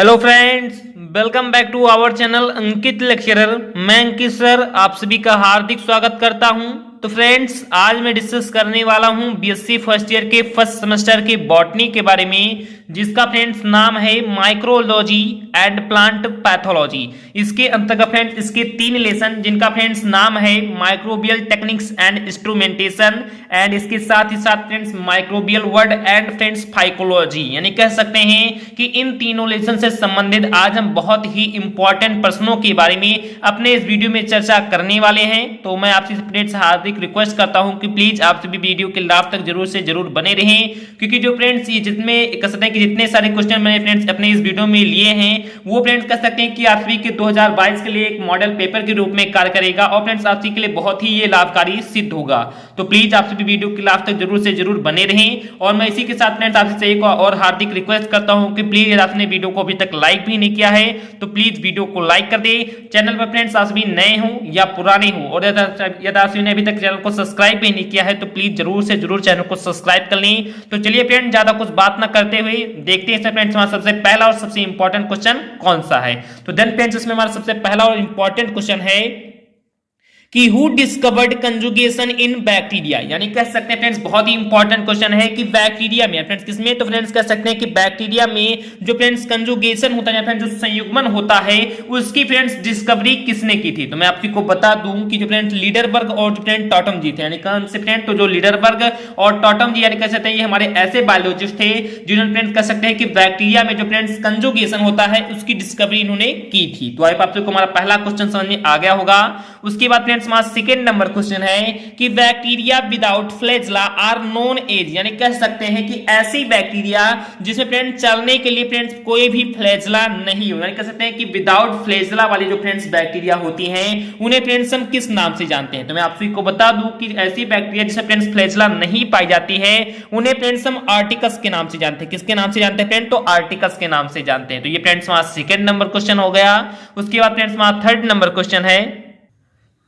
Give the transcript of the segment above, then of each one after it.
Hello friends, welcome back to our channel Ankit lecturer. मैं Ankit sir आप सभी का हार्दिक स्वागत करता हूं। तो फ्रेंड्स, आज मैं डिस्कस करने वाला हूं बीएससी फर्स्ट ईयर के फर्स्ट सेमेस्टर के बॉटनी के बारे में, जिसका फ्रेंड्स नाम है माइक्रोलॉजी एंड प्लांट पैथोलॉजी। इसके अंतर्गत फ्रेंड्स इसके 3 लेसन जिनका फ्रेंड्स नाम है microbial techniques and instrumentation and इसके साथ ही साथ friends microbial word and friends phycology, यानी कह सकते हैं कि इन तीनों लेसन से संबंधित आज हम बहुत ही इंपॉर्टेंट प्रश्नों के बारे में अपने इस वीडियो में चर्चा करने वाले हैं। तो मैं आपसे फ्रेंड्स हार्दिक रिक्वेस्ट करता हूं कि प्लीज आप सभी वीडियो के लास्ट तक जरूर से जरूर बने रहें, क्योंकि जो फ्रेंड्स ये जितने कह सकते हैं कि जितने सारे क्वेश्चन मैंने फ्रेंड्स अपने इस वीडियो में लिए हैं वो फ्रेंड्स कह सकते हैं कि आप सभी के 2022 के लिए एक मॉडल पेपर के रूप में कार्य करेगा और फ्रेंड्स आप सभी के लिए बहुत ही ये लाभकारी सिद्ध होगा। तो प्लीज आप सभी वीडियो के लास्ट तक जरूर से जरूर बने रहें। और मैं इसी के साथ फ्रेंड्स आपसे एक और हार्दिक रिक्वेस्ट करता हूं कि प्लीज यदि आपने वीडियो को अभी तक लाइक भी नहीं किया है तो प्लीज वीडियो को लाइक कर दे। चैनल पर फ्रेंड्स आप सभी नए हो या पुराने हो और यदि आप सभी ने अभी तक चैनल को सब्सक्राइब भी नहीं किया है तो प्लीज जरूर से जरूर चैनल को सब्सक्राइब कर लें। तो चलिए फ्रेंड्स, ज्यादा कुछ बात ना करते हुए देखते हैं फ्रेंड्स हमारा सबसे पहला और सबसे इंपॉर्टेंट क्वेश्चन कौन सा है। तो देन फ्रेंड्स इसमें हमारा सबसे पहला और इंपॉर्टेंट क्वेश्चन है कि who discovered conjugation in bacteria, यानी कह सकते हैं फ्रेंड्स बहुत ही इंपॉर्टेंट क्वेश्चन है कि बैक्टीरिया में फ्रेंड्स किसमें, तो फ्रेंड्स कह सकते हैं कि बैक्टीरिया में जो फ्रेंड्स कंजुगेशन होता है फ्रेंड्स जो संयुग्मन होता है उसकी फ्रेंड्स डिस्कवरी किसने की थी। तो मैं आपको बता दूं कि जो फ्रेंड्स लीडरबर्ग और जो फ्रेंड टॉटम जी थे, यानी कौन से फ्रेंड, तो जो लीडरबर्ग और टॉटम जी यानी कह सकते हैं ये हमारे ऐसे बायोलॉजिस्ट थे जिन्होंने फ्रेंड्स कह सकते हैं कि बैक्टीरिया में जो फ्रेंड्स कंजुगेशन होता है उसकी डिस्कवरी इन्होंने की थी। तो आप सबको हमारा पहला क्वेश्चन समझ में आ गया होगा। उसके बाद फ्रेंड्स हमारा सेकंड नंबर क्वेश्चन है कि bacteria without flagella are known as, यानी कह सकते हैं कि ऐसी बैक्टीरिया जिसमें फ्रेंड्स चलने के लिए फ्रेंड्स कोई भी फ्लैजेला नहीं हो, यानी कह सकते हैं कि विदाउट फ्लैजेला वाली जो फ्रेंड्स बैक्टीरिया होती हैं उन्हें फ्रेंड्स हम किस नाम से जानते हैं। तो मैं आप सभी को बता दूं कि ऐसी बैक्टीरिया जिसमें फ्रेंड्स फ्लैजेला नहीं पाई जाती है उन्हें फ्रेंड्स हम आर्टिकस के नाम से जानते हैं। किसके नाम से जानते हैं फ्रेंड, तो आर्टिकस के नाम से जानते हैं। तो ये फ्रेंड्स हमारा सेकंड नंबर क्वेश्चन हो गया। उसके बाद फ्रेंड्स हमारा थर्ड नंबर क्वेश्चन है।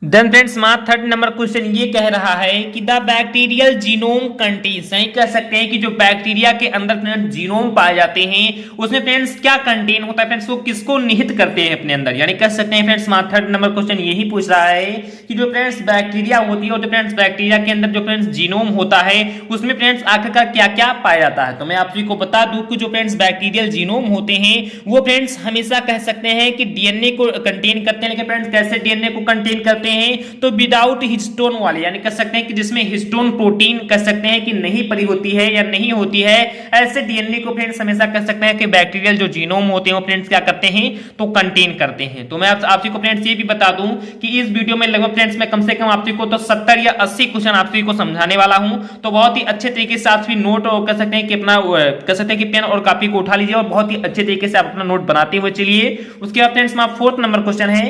देन फ्रेंड्स हमारा थर्ड नंबर क्वेश्चन ये कह रहा है कि द बैक्टीरियल जीनोम कंटेन्स, यानी कह सकते हैं कि जो बैक्टीरिया के अंदर फ्रेंड्स जीनोम पाए जाते हैं उसमें फ्रेंड्स क्या कंटेन होता है, फ्रेंड्स वो किसको निहित करते हैं अपने अंदर, यानी कह सकते हैं फ्रेंड्स हमारा थर्ड नंबर क्वेश्चन यही पूछ रहा है कि जो फ्रेंड्स बैक्टीरिया होती है और जो फ्रेंड्स बैक्टीरिया के अंदर जो फ्रेंड्स जीनोम होता है उसमें फ्रेंड्स आखिरकार क्या क्या पाया जाता है। तो मैं आप सभी को बता दूं कि जो फ्रेंड्स बैक्टीरियल जीनोम होते हैं वो फ्रेंड्स हमेशा कह सकते हैं कि डीएनए को कंटेन करते हैं, लेकिन फ्रेंड्स कैसे डीएनए को कंटेन करते हैं, तो विदाउट हिस्टोन वाले, यानी कह सकते हैं कि जिसमें हिस्टोन प्रोटीन कह सकते हैं कि नहीं पड़ी होती है या नहीं होती है, ऐसे डीएनए को फ्रेंड्स हमेशा कह सकते हैं कि बैक्टीरियल जो जीनोम होते हैं वो फ्रेंड्स क्या करते हैं, तो कंटेन करते हैं। तो मैं आप को फ्रेंड्स ये भी बता दूं कि इस वीडियो में लगभग फ्रेंड्स मैं कम से कम आप को तो 70 या 80 क्वेश्चन आप को समझाने वाला हूं। तो बहुत ही अच्छे तरीके से आप नोट कह सकते हैं कि अपना कह सकते हैं कि पेन और कॉपी को उठा लीजिए और बहुत ही अच्छे तरीके से आप अपना नोट बनाते हुए चलिए। उसके बाद फ्रेंड्स हमारा फोर्थ नंबर क्वेश्चन है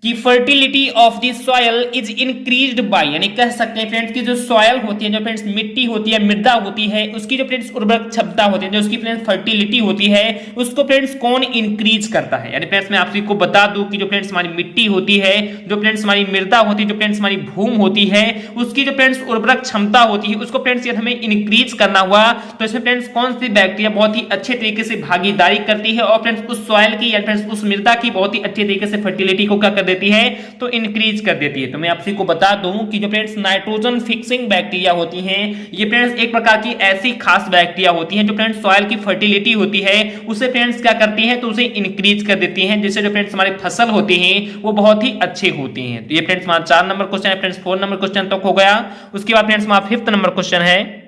कि fertility of the soil is increased by, यानी कह सकते हैं फ्रेंड्स कि जो सॉइल होती है, जो फ्रेंड्स मिट्टी होती है, मृदा होती है, उसकी जो फ्रेंड्स उर्वरक क्षमता होती है, जो उसकी फ्रेंड्स फर्टिलिटी होती है उसको फ्रेंड्स कौन इंक्रीज करता है। यानी फ्रेंड्स मैं आप सभी को बता दूं कि जो फ्रेंड्स हमारी मिट्टी होती है, जो फ्रेंड्स हमारी मृदा होती है, जो फ्रेंड्स हमारी भूमि होती है, उसकी जो फ्रेंड्स उर्वरक क्षमता होती है उसको फ्रेंड्स यदि हमें इंक्रीज करना हुआ तो इसमें फ्रेंड्स कौन सी बैक्टीरिया बहुत ही अच्छे तरीके से भागीदारी करती है और फ्रेंड्स उस सॉइल की या फ्रेंड्स उस मृदा की बहुत ही अच्छे तरीके से फर्टिलिटी को क्या कर देती है, तो इंक्रीज कर देती है। तो मैं आपसे को बता दूं कि जो फ्रेंड्स नाइट्रोजन फिक्सिंग बैक्टीरिया होती हैं ये फ्रेंड्स एक प्रकार की ऐसी खास बैक्टीरिया होती हैं जो फ्रेंड्स सॉइल की फर्टिलिटी होती है उसे फ्रेंड्स क्या करती हैं, तो उसे इंक्रीज कर देती हैं, जिससे जो फ्रेंड्स हमारे फसल होते हैं वो बहुत ही अच्छे होते हैं। तो ये फ्रेंड्स हमारा 4 नंबर क्वेश्चन है। फ्रेंड्स 4 नंबर क्वेश्चन तक हो गया। उसके बाद फ्रेंड्स हमारा 5th नंबर क्वेश्चन है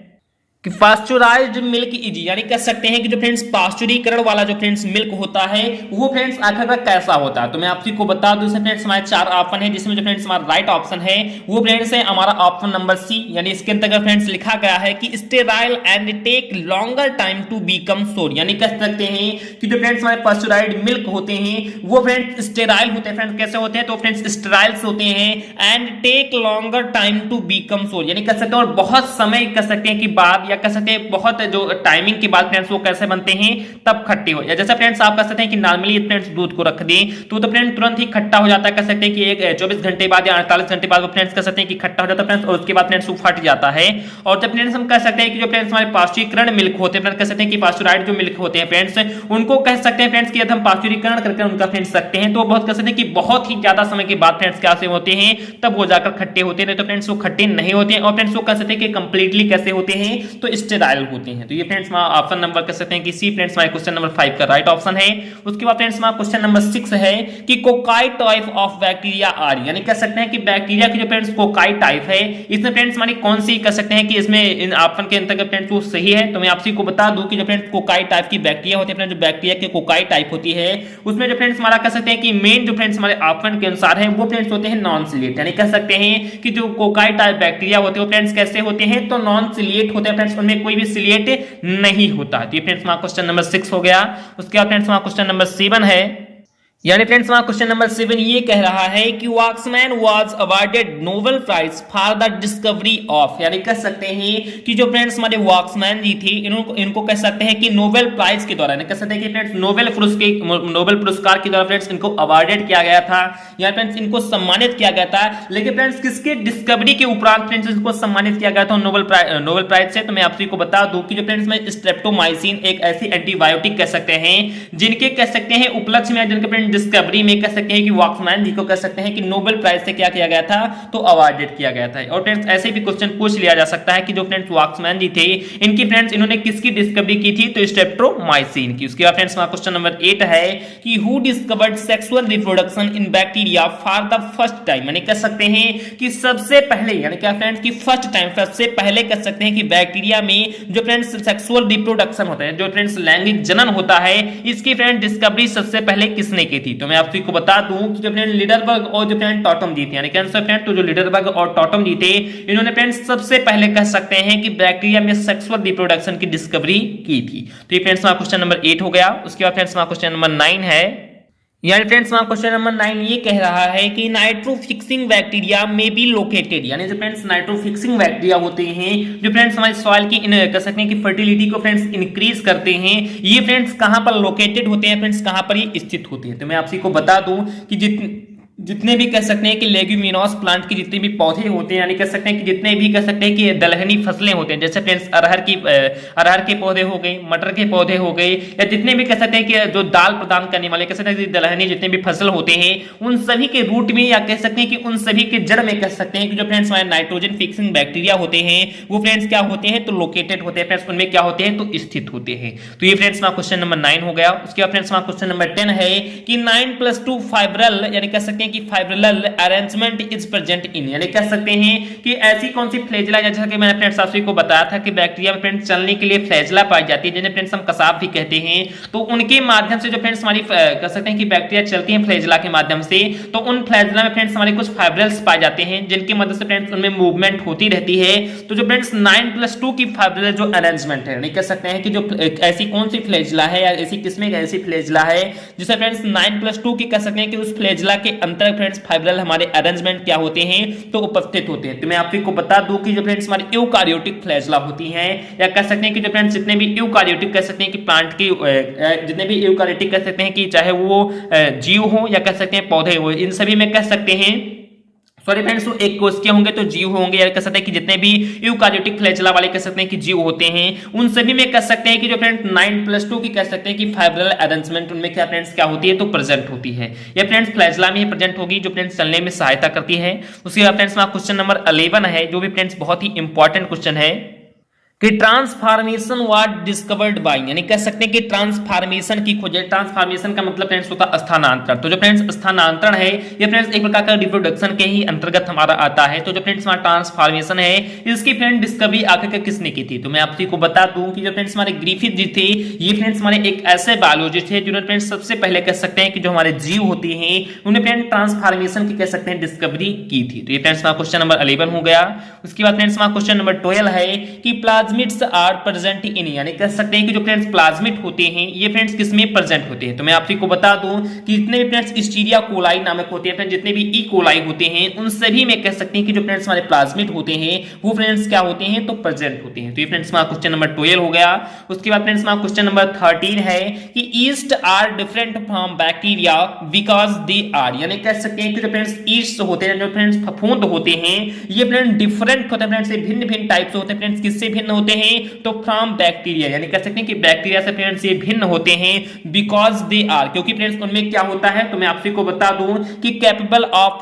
कि पास्चुराइज्ड मिल्क इजी, यानी कह सकते हैं कि जो फ्रेंड्स पास्चुरीकरण वाला जो फ्रेंड्स मिल्क होता है वो फ्रेंड्स आखिरकार कैसा होता है। तो मैं आपको बता दूं फ्रेंड्स हमारे 4 ऑप्शन है, जिसमें जो फ्रेंड्स हमारा राइट ऑप्शन है वो फ्रेंड्स है हमारा ऑप्शन नंबर सी, यानी इसके अंतर्गत फ्रेंड्स लिखा गया है कि sterile and take longer time to become sore, यानी कह सकते हैं कि जो फ्रेंड्स हमारे पास्चुराइज्ड मिल्क होते हैं वो फ्रेंड्स स्टेराइल होते हैं। फ्रेंड्स कैसे होते हैं, तो फ्रेंड्स स्टेराइल्स होते हैं and take longer time to become sore, यानी कह सकते हैं और बहुत समय कह सकते हैं कि बाद या कह सकते हैं बहुत जो टाइमिंग के बाद फ्रेंड्स वो कैसे बनते हैं तब खट्टे हो, या जैसे फ्रेंड्स आप कह सकते हैं कि नॉर्मली फ्रेंड्स दूध को रख दें तो फ्रेंड्स तुरंत ही खट्टा हो जाता है, कह सकते हैं कि एक 24 घंटे बाद या 48 घंटे बाद वो फ्रेंड्स कह सकते हैं कि खट्टा हो जाता है फ्रेंड्स, और उसके बाद फ्रेंड्स वो फट जाता है। और जब फ्रेंड्स हम कह सकते हैं कि जो फ्रेंड्स हमारे पाश्चुरीकरण मिल्क होते हैं फ्रेंड्स, कह सकते हैं कि पाश्चुराइज्ड जो मिल्क होते हैं फ्रेंड्स, उनको कह सकते हैं फ्रेंड्स कि यदि हम पाश्चुरीकरण करके उनका फ्रेंड्स सकते हैं तो बहुत कह सकते हैं कि बहुत ही ज्यादा समय के बाद फ्रेंड्स कैसे होते हैं तब वो जाकर खट्टे होते हैं, तो फ्रेंड्स वो खट्टे नहीं होते हैं। और फ्रेंड्स वो कह सकते हैं कि कंप्लीटली कैसे होते हैं तो स्टेराइल होते हैं। तो ये फ्रेंड्स ऑप्शन नंबर कह सकते हैं कि सी फ्रेंड्स हमारे क्वेश्चन नंबर 5 का राइट ऑप्शन है। उसके बाद फ्रेंड्स हमारा क्वेश्चन नंबर 6 है कि cocci type of bacteria are, यानी कह सकते हैं कि बैक्टीरिया की जो फ्रेंड्स कोकाई टाइप है इसमें फ्रेंड्स हमारी कौन सी कह सकते हैं कि इसमें इन ऑप्शन के अंतर्गत फ्रेंड्स वो सही है। तो मैं आपसे को बता दूं कि जो फ्रेंड्स कोकाई टाइप की बैक्टीरिया होती है फ्रेंड्स, जो बैक्टीरिया की कोकाई टाइप होती है उसमें जो फ्रेंड्स हमारा कह सकते हैं कि मेन जो फ्रेंड्स हमारे ऑप्शन के अनुसार है वो फ्रेंड्स होते हैं नॉन सिलिएट, यानी कह सकते हैं कि जो कोकाई टाइप बैक्टीरिया होते हैं वो फ्रेंड्स कैसे होते हैं तो नॉन सिलिएट होते हैं फ्रेंड्स, उनमें कोई भी सिलिएट नहीं होता। तो ये फ्रेंड्स हमारा क्वेश्चन नंबर 6 हो गया। उसके बाद फ्रेंड्स हमारा क्वेश्चन नंबर 7 है, यानी फ्रेंड्स हमारा क्वेश्चन नंबर 7 ये कह रहा है कि Waksman was awarded Nobel prize for the discovery of, यानी कह सकते हैं कि जो फ्रेंड्स हमारे वॉक्समैन जी थे इनको कह सकते हैं कि नोबेल प्राइज के द्वारा, कह सकते हैं कि फ्रेंड्स नोबेल पुरस्कार के द्वारा फ्रेंड्स इनको अवार्डेड किया गया था या फ्रेंड्स इनको सम्मानित किया गया था। लेकिन फ्रेंड्स किसके डिस्कवरी के उपरांत फ्रेंड्स इनको सम्मानित किया गया था नोबेल प्राइज से। तो मैं आपको बता दूं कि जो फ्रेंड्स में स्ट्रेप्टोमाइसिन एक ऐसी एंटीबायोटिक कह सकते हैं जिनके कह सकते हैं उपलक्ष्य में जिनके डिस्कवरी में कह सकते हैं कि वॉक्समैन जी को कह सकते हैं कि नोबेल प्राइज से क्या किया गया था तो अवार्डेड किया गया था। और फ्रेंड्स ऐसे भी क्वेश्चन पूछ लिया जा सकता है कि जो फ्रेंड्स वॉक्समैन जी थे इनकी फ्रेंड्स इन्होंने किसकी डिस्कवरी की थी तो स्ट्रेप्टोमाइसिन की। उसके बाद फ्रेंड्स हमारा क्वेश्चन नंबर 8 है कि who discovered sexual reproduction in bacteria for the first time, यानी कह सकते हैं कि सबसे पहले, यानी क्या फ्रेंड्स की फर्स्ट टाइम सबसे पहले कह सकते हैं कि बैक्टीरिया में जो फ्रेंड्स सेक्सुअल रिप्रोडक्शन होता है, जो फ्रेंड्स लैंगिक जनन होता है, इसकी फ्रेंड डिस्कवरी सबसे पहले किसने की थी। तो मैं आपको बता दूं कि जो फ्रेंड लीडरबर्ग और जो फ्रेंड टॉटम जी थे, यानी कैंसर फ्रेंड तो जो लीडरबर्ग और टॉटम जी थे इन्होंने फ्रेंड्स सबसे पहले कह सकते हैं कि बैक्टीरिया में सेक्सुअल रिप्रोडक्शन की डिस्कवरी की थी। तो ये फ्रेंड्स हमारा क्वेश्चन नंबर 8 हो गया। उसके बाद फ्रेंड्स हमारा क्वेश्चन नंबर 9 है, यानी फ्रेंड्स हमारा क्वेश्चन नंबर 9 ये कह रहा है कि नाइट्रोफिक्सिंग बैक्टीरिया में बी लोकेटेड, यानी जो फ्रेंड्स नाइट्रोफिक्सिंग बैक्टीरिया होते हैं जो फ्रेंड्स हमारे सॉइल की कह सकते हैं कि फर्टिलिटी को फ्रेंड्स इंक्रीज करते हैं, ये फ्रेंड्स कहां पर लोकेटेड होते हैं फ्रेंड्स, कहां पर ये स्थित होते हैं। तो मैं आपसे को बता दूं कि जितने भी कह सकते हैं कि लेग्यूमिनोस प्लांट के जितने भी पौधे होते हैं, यानी कह सकते हैं कि जितने भी कह सकते हैं कि दलहनी फसलें होते हैं, जैसे फ्रेंड्स अरहर के पौधे हो गए, मटर के पौधे हो गए, या जितने भी कह सकते हैं कि जो दाल प्रदान करने वाले कह सकते हैं कि दलहनी जितने भी फसल होते हैं उन सभी के रूट में या कह सकते हैं कि उन सभी के जड़ में कह सकते हैं कि जो फ्रेंड्स हमारे नाइट्रोजन फिक्सिंग बैक्टीरिया होते हैं वो फ्रेंड्स क्या होते हैं तो लोकेटेड होते हैं फ्रेंड्स, उनमें क्या होते हैं तो स्थित होते हैं। तो ये फ्रेंड्स हमारा क्वेश्चन नंबर 9 हो गया। उसके बाद फ्रेंड्स हमारा क्वेश्चन नंबर 10 है कि 9+2 फाइब्रल, यानी कह सकते हैं कि फाइब्रिलल अरेंजमेंट इज प्रेजेंट इन, यानी कह सकते हैं कि ऐसी कौन सी फ्लैजिला, जैसा कि मैंने फ्रेंड्स आपको को बताया था कि बैक्टीरिया में फ्रेंड्स चलने के लिए फ्लैजिला पाई जाती है जिन्हें फ्रेंड्स हम कसाब भी कहते हैं। तो उनके माध्यम से जो फ्रेंड्स हमारी कह सकते हैं कि बैक्टीरिया चलती हैं फ्लैजिला के माध्यम से, तो उन फ्लैजिला में फ्रेंड्स हमारे कुछ फाइब्रिल्स पाए जाते हैं जिनकी मदद से फ्रेंड्स उनमें मूवमेंट होती रहती है। तो जो फ्रेंड्स 9+2 की फाइब्रिल जो अरेंजमेंट है, यानी कह सकते हैं कि जो ऐसी कौन सी फ्लैजिला है या ऐसी किस्में ऐसी फ्लैजिला है जिसे फ्रेंड्स 9+2 की कह सकते हैं कि उस फ्लैजिला के अंतर फ्रेंड्स फाइब्रिल हमारे अरेंजमेंट क्या होते हैं तो उपस्थित होते हैं। तो मैं आपको बता दूं कि जो फ्रेंड्स हमारी यूकारियोटिक फ्लैजिला होती हैं, या कह सकते हैं कि जो फ्रेंड्स जितने भी यूकारियोटिक कह सकते हैं कि प्लांट की जितने भी यूकारियोटिक कह सकते हैं कि चाहे वो जीव हो या कह सकते हैं पौधे हो, इन सभी में कह सकते हैं सॉरी फ्रेंड्स तो एक कोशिका होंगे तो जीव होंगे, या कह सकते हैं कि जितने भी यूकारियोटिक फ्लैजिला वाले कह सकते हैं कि जीव होते हैं उन सभी में कह सकते हैं कि जो फ्रेंड्स 9+2 की कह सकते हैं कि फाइब्रिल अरेंजमेंट उनमें क्या फ्रेंड्स क्या होती है तो प्रेजेंट होती है। ये फ्रेंड्स फ्लैजिला में ही प्रेजेंट होगी जो फ्रेंड्स चलने में सहायता करती है। उसके बाद फ्रेंड्स हमारा क्वेश्चन नंबर 11 है जो भी फ्रेंड्स बहुत ही इंपॉर्टेंट क्वेश्चन है कि ट्रांसफॉर्मेशन वाज डिस्कवर्ड बाय, यानी कह सकते हैं कि ट्रांसफॉर्मेशन की खोज। ट्रांसफॉर्मेशन का मतलब फ्रेंड्स होता है स्थानांतरण। तो जो फ्रेंड्स स्थानांतरण है ये फ्रेंड्स एक प्रकार का रिप्रोडक्शन के ही अंतर्गत हमारा आता है। तो जो फ्रेंड्स हमारा ट्रांसफॉर्मेशन है इसकी फ्रेंड डिस्कवरी आखिर किसने की थी। तो मैं आपको बता दूं कि जो फ्रेंड्स हमारे ग्रिफिथ जी थे ये फ्रेंड्स हमारे एक ऐसे बायोलॉजिस्ट थे जिन्होंने फ्रेंड्स सबसे पहले कह सकते हैं कि जो हमारे जीव होते हैं उन्हें फ्रेंड ट्रांसफॉर्मेशन की कह सकते हैं डिस्कवरी की थी। तो ये फ्रेंड्स हमारा क्वेश्चन नंबर 11 हो गया। उसके बाद फ्रेंड्स हमारा क्वेश्चन नंबर 12 है कि प्लाज्मिड्स आर प्रेजेंट इन, यानी कह सकते हैं कि जो फ्रेंड्स प्लाज्मिड होते हैं ये फ्रेंड्स किसमें प्रेजेंट होते हैं। तो मैं आप सभी को बता दूं कि जितने भी फ्रेंड्स स्टीरिया कोलाई नामक होते हैं फ्रेंड्स, जितने भी ई कोलाई होते हैं उन सभी में कह सकते हैं कि जो फ्रेंड्स हमारे प्लाज्मिड होते हैं वो फ्रेंड्स क्या होते हैं, तो प्रेजेंट होते हैं। तो ये फ्रेंड्स हमारा क्वेश्चन नंबर 12 हो गया। उसके बाद फ्रेंड्स हमारा क्वेश्चन नंबर 13 है कि yeast are different from bacteria because they are, यानी कह सकते हैं कि जो फ्रेंड्स ईस्ट होते हैं, जो फ्रेंड्स फफूंद होते हैं ये फ्रेंड्स डिफरेंट होते हैं फ्रेंड्स, भिन्न भिन्न टाइप से होते हैं फ्रेंड्स। किससे भिन्न होते हैं, तो फ्रॉम बैक्टीरिया, यानी कह सकते हैं कि बैक्टीरिया से फ्रेंड्स ये भिन्न होते हैं बिकॉज दे आर, क्योंकि फ्रेंड्स उनमें क्या होता है, तो मैं आप सभी को बता दूं कि कैपेबल ऑफ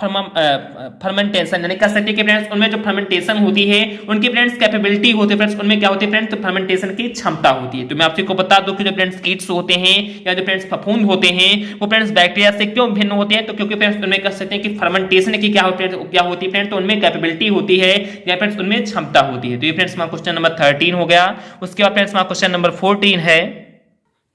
फर्मेंटेशन, यानी कह सकते हैं कि फ्रेंड्स उनमें जो फर्मेंटेशन होती है उनकी फ्रेंड्स कैपेबिलिटी होती है फ्रेंड्स, उनमें क्या होती है फ्रेंड्स, तो फर्मेंटेशन की क्षमता होती है। तो मैं आप सभी को बता दूं कि जो फ्रेंड्स ईस्ट होते हैं या जो फ्रेंड्स फफूंद होते हैं वो फ्रेंड्स बैक्टीरिया से क्यों भिन्न होते हैं, तो क्योंकि फ्रेंड्स उनमें कह सकते हैं कि फर्मेंटेशन की क्या होती है फ्रेंड्स, तो उनमें कैपेबिलिटी होती है या फ्रेंड्स उनमें क्षमता होती है। तो ये फ्रेंड्स हमारा क्वेश्चन नंबर 13 हो गया। उसके बाद फ्रेंड्स हमारा क्वेश्चन नंबर 14 है,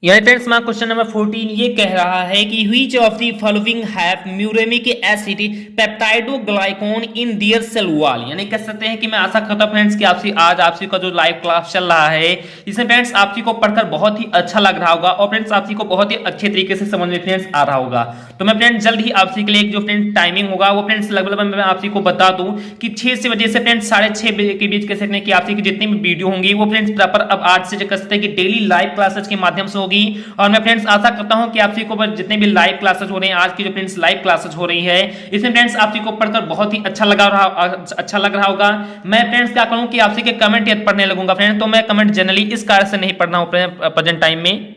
यानी फ्रेंड्स हमारा क्वेश्चन नंबर 14 ये कह रहा है कि which of the following have muramic acid peptidoglycan in their cell wall, यानी कह सकते हैं कि मैं आशा करता हूं फ्रेंड्स कि आपसे आज आपसी का जो लाइव क्लास चल रहा है इसमें फ्रेंड्स आपसी को पढ़कर बहुत ही अच्छा लग रहा होगा और फ्रेंड्स आपसी को बहुत ही अच्छे तरीके से समझ में फ्रेंड्स आ रहा होगा। तो मैं फ्रेंड्स जल्द ही आपसी के लिए एक जो फ्रेंड्स टाइमिंग होगा वो फ्रेंड्स लगभग मैं आपसी को बता दूं कि 6 बजे से फ्रेंड्स 6:30 बजे के बीच कह सकते हैं कि आपसी की जितनी भी वीडियो होंगी वो फ्रेंड्स प्रॉपर अब आज से कह सकते हैं कि डेली लाइव क्लासेस के माध्यम से होगी। और मैं फ्रेंड्स आशा करता हूं कि आप सभी को जितने भी लाइव क्लासेस हो रहे हैं, आज की जो फ्रेंड्स लाइव क्लासेस हो रही है इसमें फ्रेंड्स आप सभी को पढ़कर बहुत ही अच्छा लग रहा होगा। मैं फ्रेंड्स क्या करूं कि आप सभी के कमेंट यदि पढ़ने लगूंगा फ्रेंड्स, तो मैं कमेंट जनरली इस कारण से नहीं पढ़ना हूं प्रेजेंट टाइम में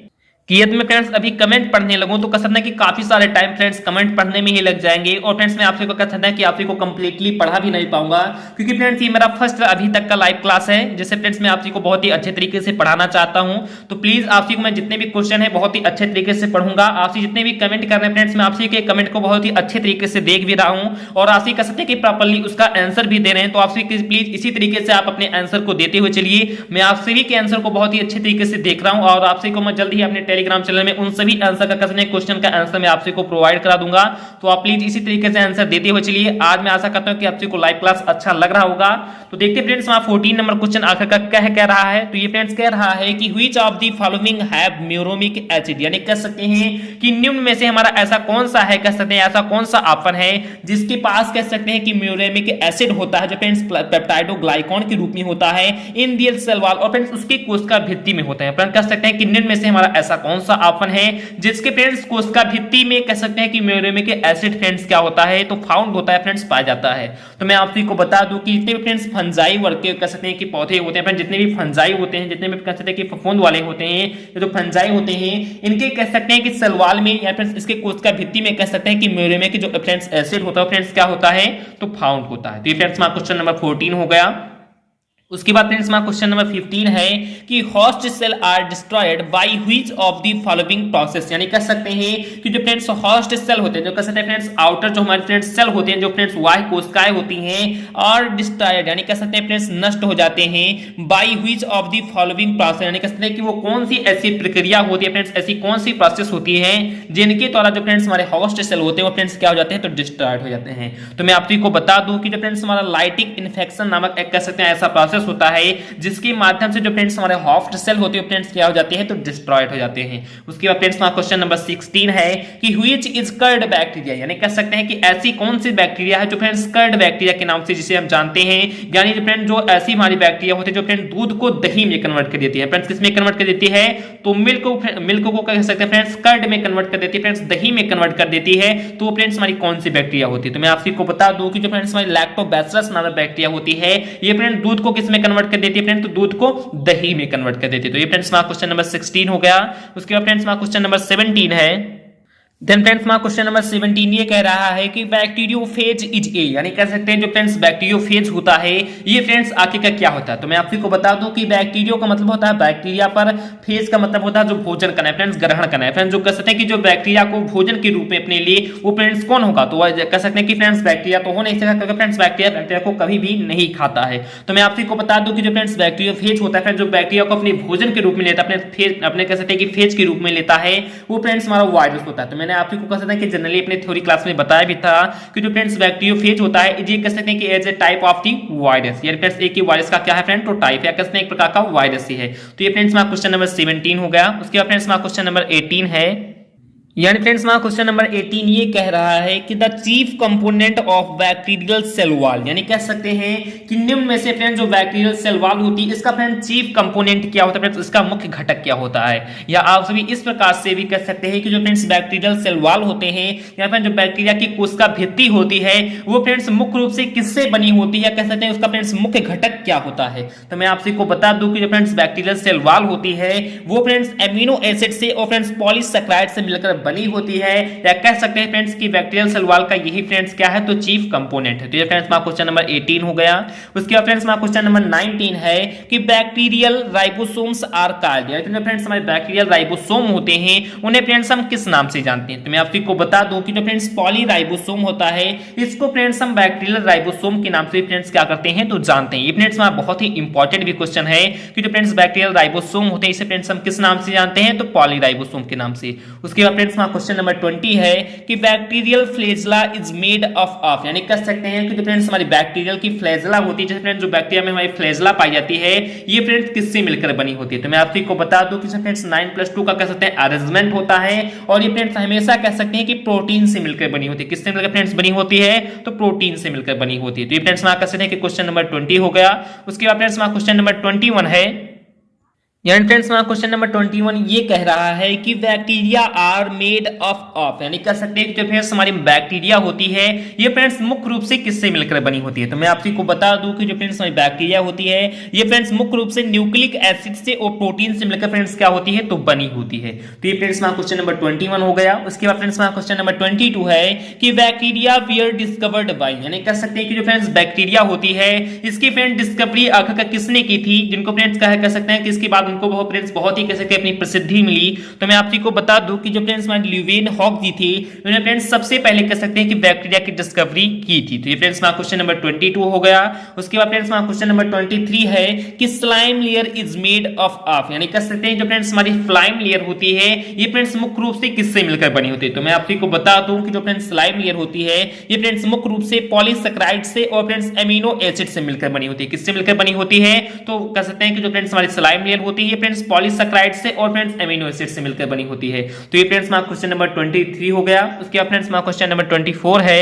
कि यदि मैं फ्रेंड्स अभी कमेंट पढ़ने लगूं तो कह सकते हैं कि काफी सारे टाइम फ्रेंड्स कमेंट पढ़ने में ही लग जाएंगे और फ्रेंड्स मैं आपसे को कह सकता है कि आपसे को कंप्लीटली पढ़ा भी नहीं पाऊंगा, क्योंकि फ्रेंड्स ये मेरा फर्स्ट अभी तक का लाइव क्लास है जिससे फ्रेंड्स मैं आपसे को बहुत ही अच्छे तरीके से पढ़ाना चाहता हूं। तो प्लीज आपसे को मैं जितने भी क्वेश्चन है बहुत ही अच्छे तरीके से पढ़ूंगा। आपसे जितने भी कमेंट कर रहे हैं फ्रेंड्स मैं आपसे के कमेंट को बहुत ही अच्छे तरीके से देख भी रहा हूं और आपसे कह सकते हैं कि प्रॉपर्ली उसका आंसर भी दे रहे हैं। तो आपसे प्लीज इसी तरीके से आप अपने आंसर को देते हुए चलिए। मैं आप सभी के आंसर को बहुत ही अच्छे तरीके से देख रहा हूं और आपसे को मैं जल्द ही अपने टेलीग्राम चैनल में उन सभी आंसर का क्वेश्चन का आंसर मैं आपसे को प्रोवाइड करा दूंगा। तो आप प्लीज इसी तरीके से आंसर देते हुए चलिए। आज मैं आशा करता हूं कि आपसे को लाइव क्लास अच्छा लग रहा होगा। तो देखते फ्रेंड्स हमारा 14 नंबर क्वेश्चन आखिर का कह रहा है। तो ये फ्रेंड्स कह रहा है कि which of the following have muramic acid, यानी कह सकते हैं कि निम्न में से हमारा ऐसा कौन सा है, कह सकते हैं ऐसा कौन सा ऑप्शन है जिसके पास कह सकते हैं कि म्यूरेमिक एसिड होता है जो फ्रेंड्स पेप्टाइडोग्लाइकोन के रूप में होता है इन द सेल वॉल और फ्रेंड्स उसके कोशिका भित्ति में होता है। फ्रेंड्स कह सकते हैं कि निम्न में से हमारा ऐसा कौन सा ऑप्शन है जिसके फ्रेंड्स कोशिका भित्ति में कह सकते हैं कि म्यूरेमिक एसिड फ्रेंड्स क्या होता है, तो फाउंड होता है फ्रेंड्स, पाया जाता है। तो मैं आप सभी को बता दूं कि जितने भी फ्रेंड्स फंजाई वर्ग के कह सकते हैं कि पौधे होते हैं, जितने भी फंजाई होते हैं, जितने भी कह सकते हैं कि फफूंद वाले होते हैं, ये जो फंजाई होते हैं इनके कह सकते हैं कि सेल वॉल में या फ्रेंड्स इसके कोशिका भित्ति में कह सकते हैं कि म्यूरेमिक जो फ्रेंड्स एसिड होता है फ्रेंड्स क्या होता है, तो फाउंड होता है। तो ये फ्रेंड्स हमारा क्वेश्चन नंबर 14 हो गया। उसके बाद फ्रेंड्स हमारा क्वेश्चन नंबर 15 है कि host cell are destroyed by which of the following process, यानी कह सकते हैं कि जो फ्रेंड्स होस्ट सेल होते हैं, जो कह सकते हैं फ्रेंड्स आउटर जो हमारे फ्रेंड्स सेल होते हैं, जो फ्रेंड्स बाह्य कोशिकाएं होती हैं और डिस्ट्रॉयड यानी कह सकते हैं फ्रेंड्स नष्ट हो जाते हैं bye which of the following process, यानी कह सकते हैं कि वो कौन सी ऐसी प्रक्रिया होती है फ्रेंड्स, ऐसी कौन सी प्रोसेस होती है जिनके द्वारा जो फ्रेंड्स हमारे होस्ट सेल होते हैं वो फ्रेंड्स क्या हो जाते हैं, तो डिस्ट्रॉयड हो जाते हैं। तो मैं आप सभी को बता दूं कि जो फ्रेंड्स हमारा लाइटिक इन्फेक्शन नामक एक कह सकते हैं ऐसा प्रोसेस होता है जिसके माध्यम से जो फ्रेंड्स हमारे होस्ट सेल होते हैं फ्रेंड्स क्या हो जाते हैं, तो डिस्ट्रॉयड हो जाते हैं। उसके बाद फ्रेंड्स हमारा क्वेश्चन नंबर 16 है कि व्हिच इज कर्ड बैक्टीरिया, यानी कह सकते हैं कि ऐसी कौन सी बैक्टीरिया है जो फ्रेंड्स कर्ड बैक्टीरिया के नाम से जिसे हम जानते हैं, यानी जो फ्रेंड्स जो ऐसी हमारी बैक्टीरिया होती है जो फ्रेंड्स दूध को दही में कन्वर्ट कर देती है। फ्रेंड्स किसमें कन्वर्ट कर देती है, तो मिल्क को कह सकते हैं फ्रेंड्स कर्ड में कन्वर्ट कर देती है, फ्रेंड्स दही में कन्वर्ट कर देती है। तो फ्रेंड्स हमारी कौन सी बैक्टीरिया होती है, तो मैं आप सबको बता दूं कि जो फ्रेंड्स हमारी लैक्टोबैसिलस नामक बैक्टीरिया होती है ये फ्रेंड्स दूध को किसमें कन्वर्ट कर देती है, फ्रेंड्स तो दूध को दही में कन्वर्ट कर देती है। तो ये फ्रेंड्स हमारा क्वेश्चन नंबर 16 हो गया। उसके बाद फ्रेंड्स हमारा क्वेश्चन नंबर 17 है। देन फ्रेंड्स हमारा क्वेश्चन नंबर 17 ये कह रहा है कि बैक्टीरियोफेज इज ए, यानी कह सकते हैं जो फ्रेंड्स बैक्टीरियोफेज होता है ये फ्रेंड्स आखिर का क्या होता है। तो मैं आप सबको बता दूं कि बैक्टीरियो का मतलब होता है बैक्टीरिया पर, फेज का मतलब होता है जो भोजन करना है फ्रेंड्स, ग्रहण करना है फ्रेंड्स। जो कह सकते हैं कि जो बैक्टीरिया को भोजन के रूप में अपने लिए वो फ्रेंड्स कौन होगा, तो कह सकते हैं कि फ्रेंड्स बैक्टीरिया तो हो नहीं सकता क्योंकि फ्रेंड्स बैक्टीरिया को कभी भी नहीं खाता है। तो मैं आप सबको बता दूं कि जो फ्रेंड्स बैक्टीरियोफेज होता है, जो बैक्टीरिया को अपने भोजन के रूप में लेता है, अपने कह सकते हैं कि फेज के रूप में लेता है वो फ्रेंड्स हमारा वायरस होता है। तो मैंने मैंने आप को कह सकते हैं कि जनरली अपने थ्योरी क्लास में बताया भी था कि जो फ्रेंड्स बैक्टीरियोफेज होता है ये कह सकते हैं कि as a type of the virus, यानी फ्रेंड्स एक ही वायरस का क्या है फ्रेंड, तो टाइप, या कह सकते हैं एक प्रकार का वायरस ही है। तो ये फ्रेंड्स हमारा क्वेश्चन नंबर 17 हो गया। उसके बाद फ्रेंड्स हमारा क्वेश्चन नंबर 18 है, यानी फ्रेंड्स हमारा क्वेश्चन नंबर 18 ये कह रहा है कि the chief component of bacterial cell wall, यानी कह सकते हैं कि निम्न में से फ्रेंड्स जो बैक्टीरियल सेल वॉल होती है इसका फ्रेंड चीफ कंपोनेंट क्या होता है, फ्रेंड्स इसका मुख्य घटक क्या होता है। या आप सभी इस प्रकार से भी कह सकते हैं कि जो फ्रेंड्स बैक्टीरियल सेल वॉल होते हैं या फिर जो बैक्टीरिया की कोशिका भित्ति होती है वो फ्रेंड्स मुख्य रूप से किससे बनी होती है, कह सकते हैं उसका फ्रेंड्स मुख्य घटक क्या होता है। तो मैं आपसे को बता दूं कि जो फ्रेंड्स बैक्टीरियल सेल वॉल होती है वो फ्रेंड्स एमिनो एसिड से और फ्रेंड्स पॉलीसैकेराइड से मिलकर बनी होती है, या कह सकते हैं फ्रेंड्स कि बैक्टीरियल सेल वॉल का यही फ्रेंड्स क्या है, तो चीफ कंपोनेंट है। तो ये फ्रेंड्स हमारा क्वेश्चन नंबर 18 हो गया। उसके बाद फ्रेंड्स हमारा क्वेश्चन नंबर 19 है कि बैक्टीरियल राइबोसोम्स आर कॉल्ड, यानी फ्रेंड्स हमारे बैक्टीरियल राइबोसोम होते हैं उन्हें फ्रेंड्स हम किस नाम से जानते हैं। तो मैं आपको बता दूं कि जो फ्रेंड्स पॉलीराइबोसोम होता है इसको फ्रेंड्स हम बैक्टीरियल राइबोसोम के नाम से फ्रेंड्स क्या करते हैं, तो जानते हैं। ये फ्रेंड्स हमारा बहुत ही इंपॉर्टेंट भी क्वेश्चन है कि जो फ्रेंड्स बैक्टीरियल राइबोसोम होते हैं इसे फ्रेंड्स हम किस नाम से जानते हैं, तो पॉलीराइबोसोम के नाम से। उसके बाद फ्रेंड्स हमारा क्वेश्चन नंबर 20 है कि bacterial flagella is made of, यानी कह सकते हैं कि जो फ्रेंड्स हमारी बैक्टीरियल की फ्लैजेला होती है, जैसे फ्रेंड्स जो बैक्टीरिया में हमारी फ्लैजेला पाई जाती है ये फ्रेंड्स किससे मिलकर बनी होती है। तो मैं आपको बता दूं कि फ्रेंड्स 9+2 का कह सकते हैं अरेंजमेंट होता है और ये फ्रेंड्स हमेशा कह सकते हैं कि प्रोटीन से मिलकर बनी होती है। किससे मिलकर फ्रेंड्स बनी होती है, तो प्रोटीन से मिलकर बनी होती है। तो ये फ्रेंड्स हमारा कह सकते हैं कि क्वेश्चन नंबर 20 हो गया। उसके बाद फ्रेंड्स हमारा क्वेश्चन नंबर 21 है, यानी फ्रेंड्स हमारा क्वेश्चन नंबर 21 ये कह रहा है कि बैक्टीरिया आर मेड ऑफ, यानी कह सकते हैं कि जो फ्रेंड्स हमारी बैक्टीरिया होती है ये फ्रेंड्स मुख्य रूप से किससे मिलकर बनी होती है। तो मैं आपको बता दूं कि जो फ्रेंड्स हमारी बैक्टीरिया होती है ये फ्रेंड्स मुख्य रूप से न्यूक्लिक एसिड से और प्रोटीन से मिलकर फ्रेंड्स क्या होती है, तो बनी होती है। तो ये फ्रेंड्स हमारा क्वेश्चन नंबर 21 हो गया। उसके बाद फ्रेंड्स हमारा क्वेश्चन नंबर 22 है कि बैक्टीरिया वेयर डिस्कवर्ड बाय, यानी कह सकते हैं कि जो फ्रेंड्स बैक्टीरिया होती है इसकी फ्रेंड डिस्कवरी आखिर किसने की थी, जिनको फ्रेंड्स कह सकते हैं कि इसके बाद उनको वो फ्रेंड्स बहुत ही कह सकते हैं अपनी प्रसिद्धि मिली। तो मैं आपको बता दूं कि जो फ्रेंड्स हमारे ल्यूवेन हॉक जी थी उन्होंने फ्रेंड्स सबसे पहले कह सकते हैं कि बैक्टीरिया की डिस्कवरी की थी। तो ये फ्रेंड्स हमारा क्वेश्चन नंबर 22 हो गया। उसके बाद फ्रेंड्स हमारा क्वेश्चन नंबर 23 है कि slime layer is made of, यानी कह सकते हैं जो फ्रेंड्स हमारी फ्लाइम लेयर होती है ये फ्रेंड्स मुख्य रूप से किससे मिलकर बनी होती है। तो मैं आपको बता दूं कि जो फ्रेंड्स स्लाइम लेयर होती है ये फ्रेंड्स मुख्य रूप से पॉलीसैकेराइड से और फ्रेंड्स एमिनो एसिड से मिलकर बनी होती है। किससे मिलकर बनी होती है, तो कह सकते हैं कि जो फ्रेंड्स हमारी स्लाइम लेयर होती है फ्रेंड्स पॉलीसैकेराइड से और फ्रेंड्स एमिनो एसिड से मिलकर बनी होती है। तो ये फ्रेंड्स हमारा क्वेश्चन नंबर 23 हो गया। उसके बाद फ्रेंड्स हमारा क्वेश्चन नंबर 24 है,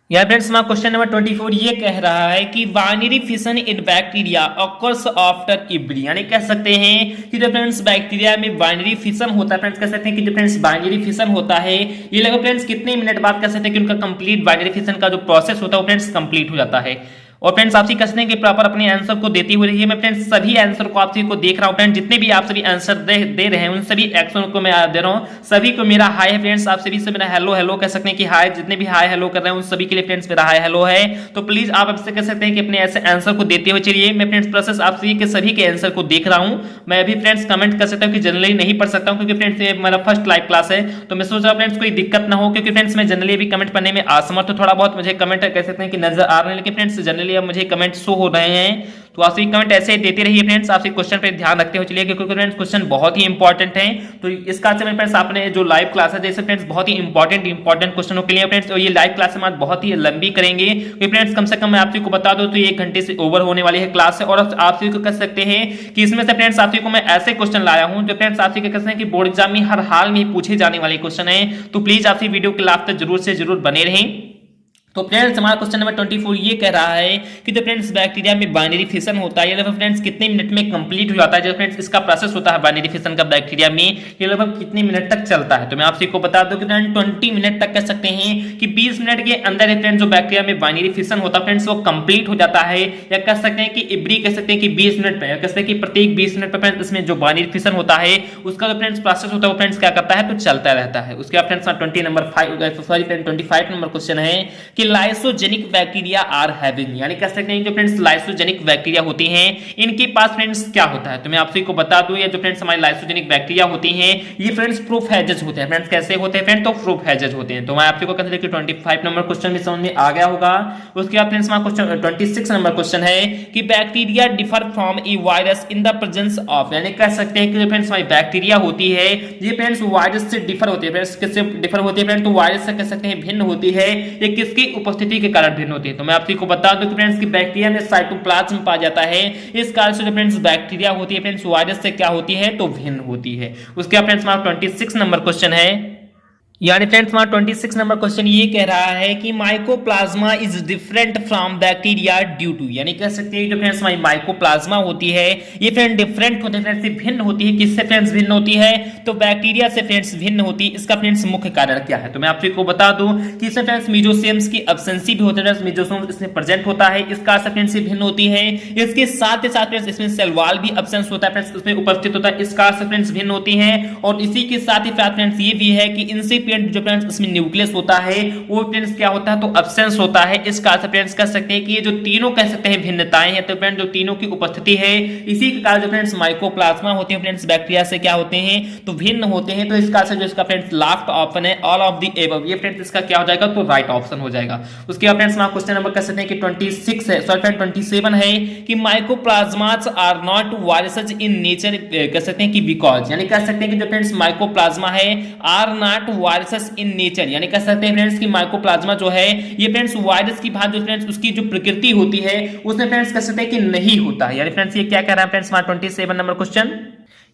या फ्रेंड्स हमारा क्वेश्चन नंबर 24 ये कह रहा है कि binary fission in bacteria occurs after every, यानी कह सकते हैं कि जो फ्रेंड्स बैक्टीरिया में बाइनरी फिशन होता है, फ्रेंड्स कह सकते हैं कि जो फ्रेंड्स बाइनरी फिशन होता है ये लगभग फ्रेंड्स कितने मिनट बाद कह सकते हैं कि उनका कंप्लीट बाइनरी फिशन का जो प्रोसेस होता है वो फ्रेंड्स कंप्लीट हो जाता है। और फ्रेंड्स आपसे कह सकते हैं कि प्रॉपर अपने आंसर को देती हुई रहिए। मैं फ्रेंड्स सभी आंसर को आपसे को देख रहा हूं, फ्रेंड्स जितने भी आप सभी आंसर दे रहे हैं उन सभी एक्शन को मैं दे रहा हूं। सभी को मेरा हाय है फ्रेंड्स, आप सभी से मेरा हेलो हेलो कह सकते हैं कि हाय, जितने भी हाय हेलो कर रहे हैं उन सभी के लिए फ्रेंड्स मेरा हाय हेलो है। तो प्लीज आप आपसे कह सकते हैं कि अपने ऐसे आंसर को देते हुए चलिए। मैं फ्रेंड्स प्रोसेस आप सभी के आंसर को देख रहा हूं। मैं अभी फ्रेंड्स कमेंट कर सकता हूं कि जनरली नहीं पढ़ सकता हूं क्योंकि फ्रेंड्स ये मेरा फर्स्ट लाइव क्लास है, तो मैं सोच रहा हूं फ्रेंड्स कोई दिक्कत ना हो, क्योंकि फ्रेंड्स मैं जनरली अभी कमेंट पढ़ने में असमर्थ हूं। थोड़ा बहुत मुझे कमेंट कह सकते हैं कि नजर आ रहे हैं, लेकिन फ्रेंड्स जनरली अब मुझे कमेंट शो हो रहे हैं। तो आप सभी कमेंट ऐसे ही देते रहिए फ्रेंड्स, आपसे क्वेश्चन पे ध्यान रखते हुए चलिए क्योंकि फ्रेंड्स क्वेश्चन बहुत ही इंपॉर्टेंट है। तो इसका अच्छा फ्रेंड्स आपने जो लाइव क्लास है जैसे फ्रेंड्स बहुत ही इंपॉर्टेंट क्वेश्चनों के लिए फ्रेंड्स, तो ये लाइव क्लास हम आज बहुत ही लंबी करेंगे क्योंकि फ्रेंड्स कम से कम मैं आप सभी को बता दूं तो ये 1 घंटे से ओवर होने वाली है क्लास है। और आप सभी को कह सकते हैं कि इसमें से फ्रेंड्स आप सभी को मैं ऐसे क्वेश्चन लाया हूं जो फ्रेंड्स आप सभी कह सकते हैं कि बोर्ड एग्जाम में हर हाल में पूछे जाने वाले क्वेश्चन है। तो प्लीज आप सभी वीडियो के लास्ट तक जरूर से जरूर बने रहें। तो फ्रेंड्स हमारा क्वेश्चन नंबर 24 ये कह रहा है कि जो फ्रेंड्स बैक्टीरिया में बाइनरी फिशन होता है ये लगभग फ्रेंड्स कितने मिनट में कंप्लीट हो जाता है। जो फ्रेंड्स इसका प्रोसेस होता है बाइनरी फिशन का बैक्टीरिया में ये लगभग कितने मिनट तक चलता है। तो मैं आपसे को बता दूं कि फ्रेंड्स 20 मिनट तक कह सकते हैं कि 20 मिनट के अंदर फ्रेंड्स जो बैक्टीरिया में बाइनरी फिशन होता है फ्रेंड्स वो कंप्लीट हो जाता है। या कह सकते हैं कि एवरी कह सकते हैं कि 20 मिनट में, कह सकते हैं कि प्रत्येक 20 मिनट पर फ्रेंड्स इसमें जो बाइनरी फिशन होता है उसका जो फ्रेंड्स प्रोसेस होता है वो फ्रेंड्स क्या करता है, तो चलता रहता है। उसके बाद फ्रेंड्स 25 नंबर क्वेश्चन है कि कि लाइसोजेनिक बैक्टीरिया आर हैविंग, यानी कह सकते हैं जो फ्रेंड्स लाइसोजेनिक बैक्टीरिया होती हैं इनके पास फ्रेंड्स क्या होता है। तो मैं आप सभी को बता दूं, ये जो फ्रेंड्स हमारी लाइसोजेनिक बैक्टीरिया होती हैं ये फ्रेंड्स प्रोफेजेज होते हैं। फ्रेंड्स कैसे होते हैं फ्रेंड, तो प्रोफेजेज होते हैं। तो मैं आप सभी को कहते हैं कि 25 नंबर क्वेश्चन भी समझ में आ गया होगा। उसके बाद फ्रेंड्स हमारा क्वेश्चन 26 नंबर क्वेश्चन है कि bacteria differ from A virus in the presence of, यानी कह सकते हैं कि फ्रेंड्स हमारी बैक्टीरिया होती है ये फ्रेंड्स वायरस से डिफर होती है। फ्रेंड्स किससे डिफर होती है फ्रेंड, तो वायरस से कह सकते हैं भिन्न होती है। ये किसकी उपस्थिति के कारण भिन्न होती है। तो मैं आप सभी को बता दूं कि फ्रेंड्स की बैक्टीरिया में साइटोप्लाज्म पाया जाता है, इस कारण से जो फ्रेंड्स बैक्टीरिया होती है फ्रेंड्स वायरस से क्या होती है, तो भिन्न होती है। उसके बाद फ्रेंड्स हमारा 26 नंबर क्वेश्चन है, यानी फ्रेंड्स हमारा 26 नंबर क्वेश्चन ये कह रहा है कि mycoplasma is different from bacteria due to, यानी कह सकते हैं जो फ्रेंड्स हमारी माइकोप्लाज्मा होती है ये फ्रेंड डिफरेंट होते हैं, फ्रेंड्स से भिन्न होती है। किससे फ्रेंड्स भिन्न होती है, तो बैक्टीरिया से फ्रेंड्स भिन्न होती है। इसका फ्रेंड्स मुख्य कारण क्या है, तो मैं आप सभी को बता दूं कि इसमें फ्रेंड्स मेजोसोम्स की एब्सेंसी भी होती है, मेजोसोम इसमें प्रेजेंट होता है, इसका असर फ्रेंड्स से भिन्न होती है। इसके साथ ही साथ फ्रेंड्स इसमें सेल वॉल भी एब्सेंस होता है, फ्रेंड्स इसमें उपस्थित होता है, इसका असर फ्रेंड्स भिन्न होती है। और इसी के साथ ही साथ फ्रेंड्स ये भी है कि इंसिपिएंट जो फ्रेंड्स न्यूक्लियस होता है वो फ्रेंड्स क्या होता है, तो एब्सेंस होता है। इस कारण से फ्रेंड्स कह सकते हैं कि ये जो तीनों कह सकते हैं भिन्नताएं हैं, तो फ्रेंड्स जो तीनों की उपस्थिति है इसी के कारण जो फ्रेंड्स माइकोप्लाज्मा होते हैं फ्रेंड्स बैक्टीरिया से क्या होते हैं, तो भिन्न होते हैं। तो इस कारण से जो इसका फ्रेंड्स लास्ट ऑप्शन है ऑल ऑफ द एबव, ये फ्रेंड्स इसका क्या हो जाएगा, तो राइट ऑप्शन हो जाएगा। उसके बाद फ्रेंड्स हमारा क्वेश्चन नंबर कह सकते हैं कि 26 है, सॉरी फ्रेंड 27 है कि mycoplasmas are not viruses in nature, कह सकते हैं कि बिकॉज, यानी कह सकते हैं कि जो फ्रेंड्स माइकोप्लाज्मा है are not viruses in nature, यानी कह सकते हैं फ्रेंड्स कि माइकोप्लाज्मा जो है ये फ्रेंड्स वायरस की भांति जो फ्रेंड्स उसकी जो प्रकृति होती है उसमें फ्रेंड्स कह सकते हैं कि नहीं होता है। यानी फ्रेंड्स ये क्या कह रहा है फ्रेंड्स हमारा 27 नंबर क्वेश्चन,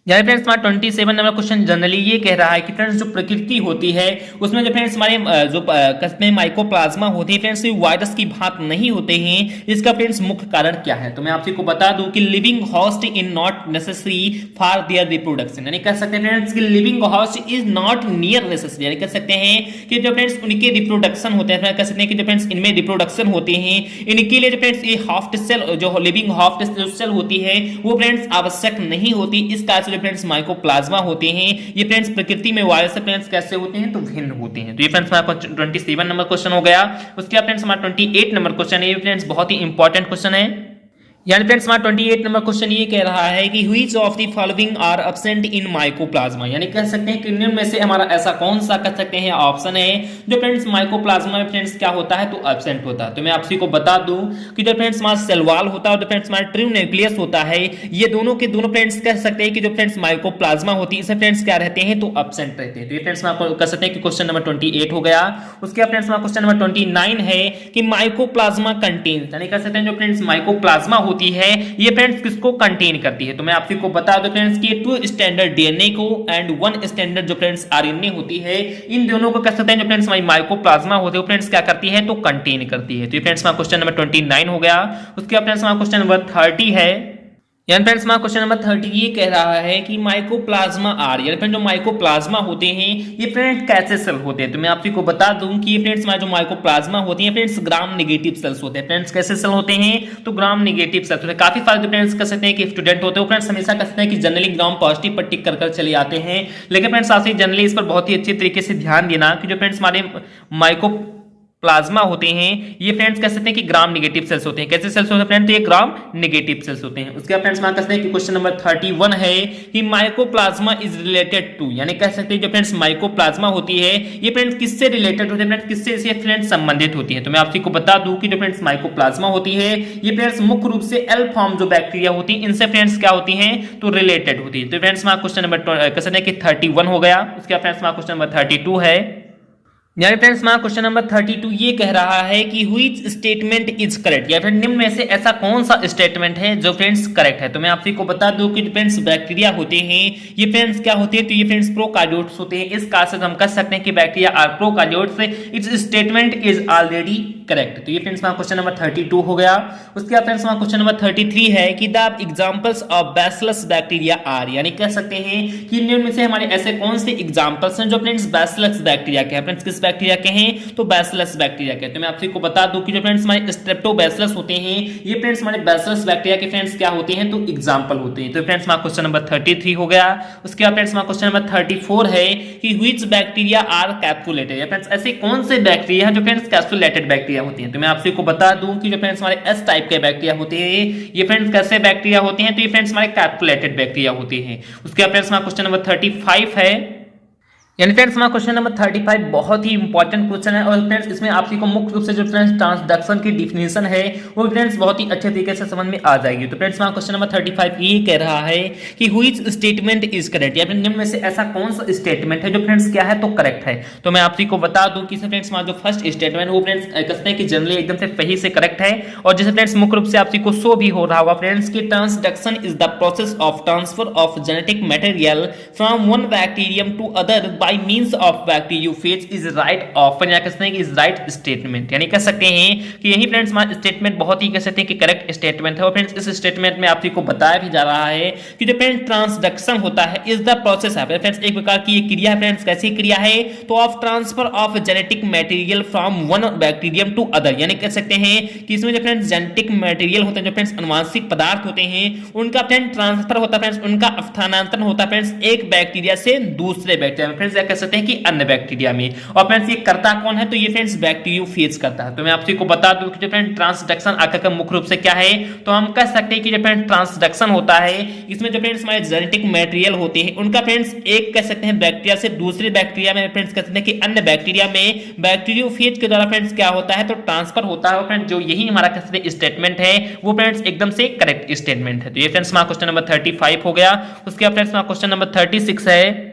यानी फ्रेंड्स हमारा 27 नंबर क्वेश्चन जनरली ये कह रहा है कि फ्रेंड्स जो प्रकृति होती है उसमें जो फ्रेंड्स हमारे जो कहते हैं माइकोप्लाज्मा होती है फ्रेंड्स वायरस की भांत नहीं होते हैं। इसका फ्रेंड्स मुख्य कारण क्या है, तो मैं आपसे को बता दूं कि living host in not necessary for their reproduction, यानी कह सकते हैं फ्रेंड्स कि living host is not near necessary, यानी कह सकते हैं कि जो फ्रेंड्स उनके रिप्रोडक्शन होते हैं, कह सकते हैं कि जो फ्रेंड्स इनमें रिप्रोडक्शन होते हैं इनके लिए जो फ्रेंड्स ये हाफ्ट सेल जो लिविंग हाफ्ट सेल होती है वो फ्रेंड्स आवश्यक नहीं होती। इस कारण से फ्रेंड्स माइकोप्लाज्मा होते हैं ये फ्रेंड्स प्रकृति में वायरस से फ्रेंड्स कैसे होते हैं, तो भिन्न होते हैं। तो ये फ्रेंड्स हमारा 27 नंबर क्वेश्चन हो गया। उसके बाद फ्रेंड्स हमारा 28 नंबर क्वेश्चन है, ये फ्रेंड्स बहुत ही इंपॉर्टेंट क्वेश्चन है। यानी फ्रेंड्स हमारा 28 नंबर क्वेश्चन ये कह रहा है कि which of the following are absent in mycoplasma, यानी कह सकते हैं कि इनमें में से हमारा ऐसा कौन सा कह सकते हैं ऑप्शन है जो फ्रेंड्स माइकोप्लाज्मा में फ्रेंड्स क्या होता है, तो एब्सेंट होता है। तो मैं आप सभी को बता दूं कि जो फ्रेंड्स हमारा सेल वॉल होता है और जो फ्रेंड्स हमारा ट्रू न्यूक्लियस होता है ये दोनों के दोनों फ्रेंड्स कह सकते हैं कि जो फ्रेंड्स माइकोप्लाज्मा होती है इसमें फ्रेंड्स क्या रहते हैं, तो एब्सेंट रहते हैं। तो ये फ्रेंड्स हम आपको कह सकते हैं कि क्वेश्चन नंबर 28 हो गया। उसके बाद फ्रेंड्स हमारा क्वेश्चन नंबर 29 है कि माइकोप्लाज्मा कंटेन्स, यानी कह सकते हैं जो फ्रेंड्स माइकोप्लाज्मा होती है ये फ्रेंड्स किसको कंटेन करती है। तो मैं आपको बता दूं फ्रेंड्स कि 2 स्टैंडर्ड डीएनए को एंड 1 स्टैंडर्ड जो फ्रेंड्स आरएनए होती है इन दोनों को कह सकते हैं जो फ्रेंड्स हमारी माइकोप्लाज्मा होती है फ्रेंड्स क्या करती है, तो कंटेन करती है। तो ये फ्रेंड्स हमारा क्वेश्चन नंबर 29 हो गया। उसके बाद फ्रेंड्स हमारा क्वेश्चन नंबर 30 है, यानी फ्रेंड्स हमारा क्वेश्चन नंबर 30 ये कह रहा है कि माइकोप्लाज्मा आर, यानी फ्रेंड जो माइकोप्लाज्मा होते हैं ये फ्रेंड्स कैसे सेल होते हैं। तो मैं आपको बता दूं कि ये फ्रेंड्स हमारे जो माइकोप्लाज्मा होती हैं फ्रेंड्स ग्राम नेगेटिव सेल्स होते हैं। फ्रेंड्स कैसे सेल होते हैं, तो ग्राम नेगेटिव सेल्स होते हैं। काफी सारे जो फ्रेंड्स कह सकते हैं कि स्टूडेंट होते हैं फ्रेंड्स हमेशा कह सकते हैं कि जनरली ग्राम पॉजिटिव पर टिक कर चले आते हैं, लेकिन फ्रेंड्स आज जनरली इस पर बहुत ही अच्छे तरीके से ध्यान देना कि जो फ्रेंड्स हमारे माइको प्लाज्मा होते हैं ये फ्रेंड्स कह सकते हैं कि ग्राम नेगेटिव सेल्स होते हैं। कैसे सेल्स होते हैं फ्रेंड्स, तो ये ग्राम नेगेटिव सेल्स होते हैं। उसके बाद फ्रेंड्स मान सकते हैं कि क्वेश्चन नंबर 31 है कि माइकोप्लाज्मा इज रिलेटेड टू, यानी कह सकते हैं जो फ्रेंड्स माइकोप्लाज्मा होती है ये फ्रेंड्स किससे रिलेटेड होती है, फ्रेंड्स किससे से फ्रेंड्स संबंधित होती है। तो मैं आपको बता दूं कि जो फ्रेंड्स माइकोप्लाज्मा होती है ये फ्रेंड्स मुख्य रूप से एल फॉर्म जो बैक्टीरिया होती है इनसे फ्रेंड्स क्या होती हैं, तो रिलेटेड होती है। तो फ्रेंड्स हमारा क्वेश्चन नंबर कह सकते हैं कि 31 हो गया। उसके बाद फ्रेंड्स हमारा क्वेश्चन नंबर 32 है, यानी फ्रेंड्स हमारा क्वेश्चन नंबर 32 ये कह रहा है कि व्हिच स्टेटमेंट इज करेक्ट, या फिर निम्न में से ऐसा कौन सा स्टेटमेंट है जो फ्रेंड्स करेक्ट है। तो मैं आपको बता दूं कि फ्रेंड्स बैक्टीरिया होते हैं ये फ्रेंड्स क्या होते हैं, तो ये फ्रेंड्स प्रोकार्योट्स होते हैं। इस कारण से हम कह सकते हैं कि bacteria are prokaryotes, its statement is already correct. तो ये फ्रेंड्स हमारा क्वेश्चन नंबर 32 हो गया। उसके बाद फ्रेंड्स हमारा क्वेश्चन नंबर 33 है कि the examples of bacillus bacteria are, यानी कह सकते हैं कि निम्न में से हमारे ऐसे कौन से एग्जांपल्स हैं जो फ्रेंड्स बैसिलस बैक्टीरिया के हैं। फ्रेंड्स किस बैक्टीरिया के हैं, तो बैसिलस बैक्टीरिया के। तो मैं आपको बता दूं कि जो फ्रेंड्स हमारे स्ट्रेप्टोबैसिलस होते हैं ये फ्रेंड्स हमारे बैसिलस बैक्टीरिया के फ्रेंड्स क्या होते हैं, तो एग्जांपल होते हैं। तो फ्रेंड्स हमारा क्वेश्चन नंबर 33 हो गया। उसके बाद फ्रेंड्स हमारा क्वेश्चन नंबर 34 है कि व्हिच बैक्टीरिया आर कैप्सुलेटेड, या फ्रेंड्स ऐसे कौन से बैक्टीरिया हैं जो फ्रेंड्स कैप्सुलेटेड बैक्टीरिया बैक्टीरिया होते हैं। तो मैं आपसे को बता दूं कि जो फ्रेंड्स हमारे एस टाइप के बैक्टीरिया होते हैं ये फ्रेंड्स कैसे बैक्टीरिया होते हैं, तो ये फ्रेंड्स हमारे कैप्सुलेटेड बैक्टीरिया होते हैं। उसके बाद फ्रेंड्स हमारा क्वेश्चन नंबर 35 है, यानी फ्रेंड्स हमारा क्वेश्चन नंबर 35 बहुत ही इंपॉर्टेंट क्वेश्चन है और फ्रेंड्स इसमें आपसी को मुख्य रूप से जो फ्रेंड्स ट्रांसडक्शन की डिफिनेशन है वो फ्रेंड्स बहुत ही अच्छे तरीके से समझ में आ जाएगी। तो फ्रेंड्स हमारा क्वेश्चन नंबर 35 ये कह रहा है कि व्हिच स्टेटमेंट इज करेक्ट, या फिर निम्न में से ऐसा कौन सा स्टेटमेंट है जो फ्रेंड्स क्या है तो करेक्ट है। तो मैं आपसी को बता दूं कि फ्रेंड्स हमारा जो फर्स्ट स्टेटमेंट वो फ्रेंड्स कहते हैं कि जनरली एकदम से सही से करेक्ट है, और जैसे फ्रेंड्स मुख्य रूप से आपसी को शो भी हो रहा होगा फ्रेंड्स कि transduction is the process of transfer of genetic material from one bacterium to other by means of bacteriophage is right often, या कहते हैं कि इज राइट स्टेटमेंट, यानी कह सकते हैं कि यही फ्रेंड्स हमारा स्टेटमेंट बहुत ही कह सकते हैं कि करेक्ट स्टेटमेंट है। और फ्रेंड्स इस स्टेटमेंट में आपको को बताया भी जा रहा है कि जो फ्रेंड्स ट्रांसडक्शन होता है इज द प्रोसेस है फ्रेंड्स एक प्रकार की ये क्रिया है फ्रेंड्स, कैसी क्रिया है तो of transfer of genetic material from one bacterium to other, यानी कह सकते हैं कि इसमें जो फ्रेंड्स जेनेटिक मटेरियल होते हैं जो फ्रेंड्स अनुवांशिक पदार्थ होते हैं उनका फ्रेंड्स ट्रांसफर होता है फ्रेंड्स, उनका स्थानांतरण होता है फ्रेंड्स एक बैक्टीरिया से दूसरे बैक्टीरिया में फ्रेंड्स, या कह सकते हैं कि अन्य बैक्टीरिया में। और फ्रेंड्स ये करता कौन है तो ये फ्रेंड्स बैक्टीरियोफेज करता है। तो मैं आपको बता दूं कि जो फ्रेंड्स ट्रांसडक्शन आकर मुख्य रूप से क्या है तो हम कह सकते हैं कि जो फ्रेंड्स ट्रांसडक्शन होता है इसमें जो फ्रेंड्स हमारे जेनेटिक मटेरियल होते हैं उनका फ्रेंड्स एक कह सकते हैं बैक्टीरिया से दूसरे बैक्टीरिया में फ्रेंड्स कह सकते हैं कि अन्य बैक्टीरिया में बैक्टीरियोफेज के द्वारा फ्रेंड्स क्या होता है तो ट्रांसफर होता है। फ्रेंड्स जो यही हमारा कह सकते हैं स्टेटमेंट है वो फ्रेंड्स एकदम से करेक्ट स्टेटमेंट है। तो ये फ्रेंड्स हमारा क्वेश्चन नंबर 35 हो गया। उसके बाद फ्रेंड्स हमारा क्वेश्चन नंबर 36 है।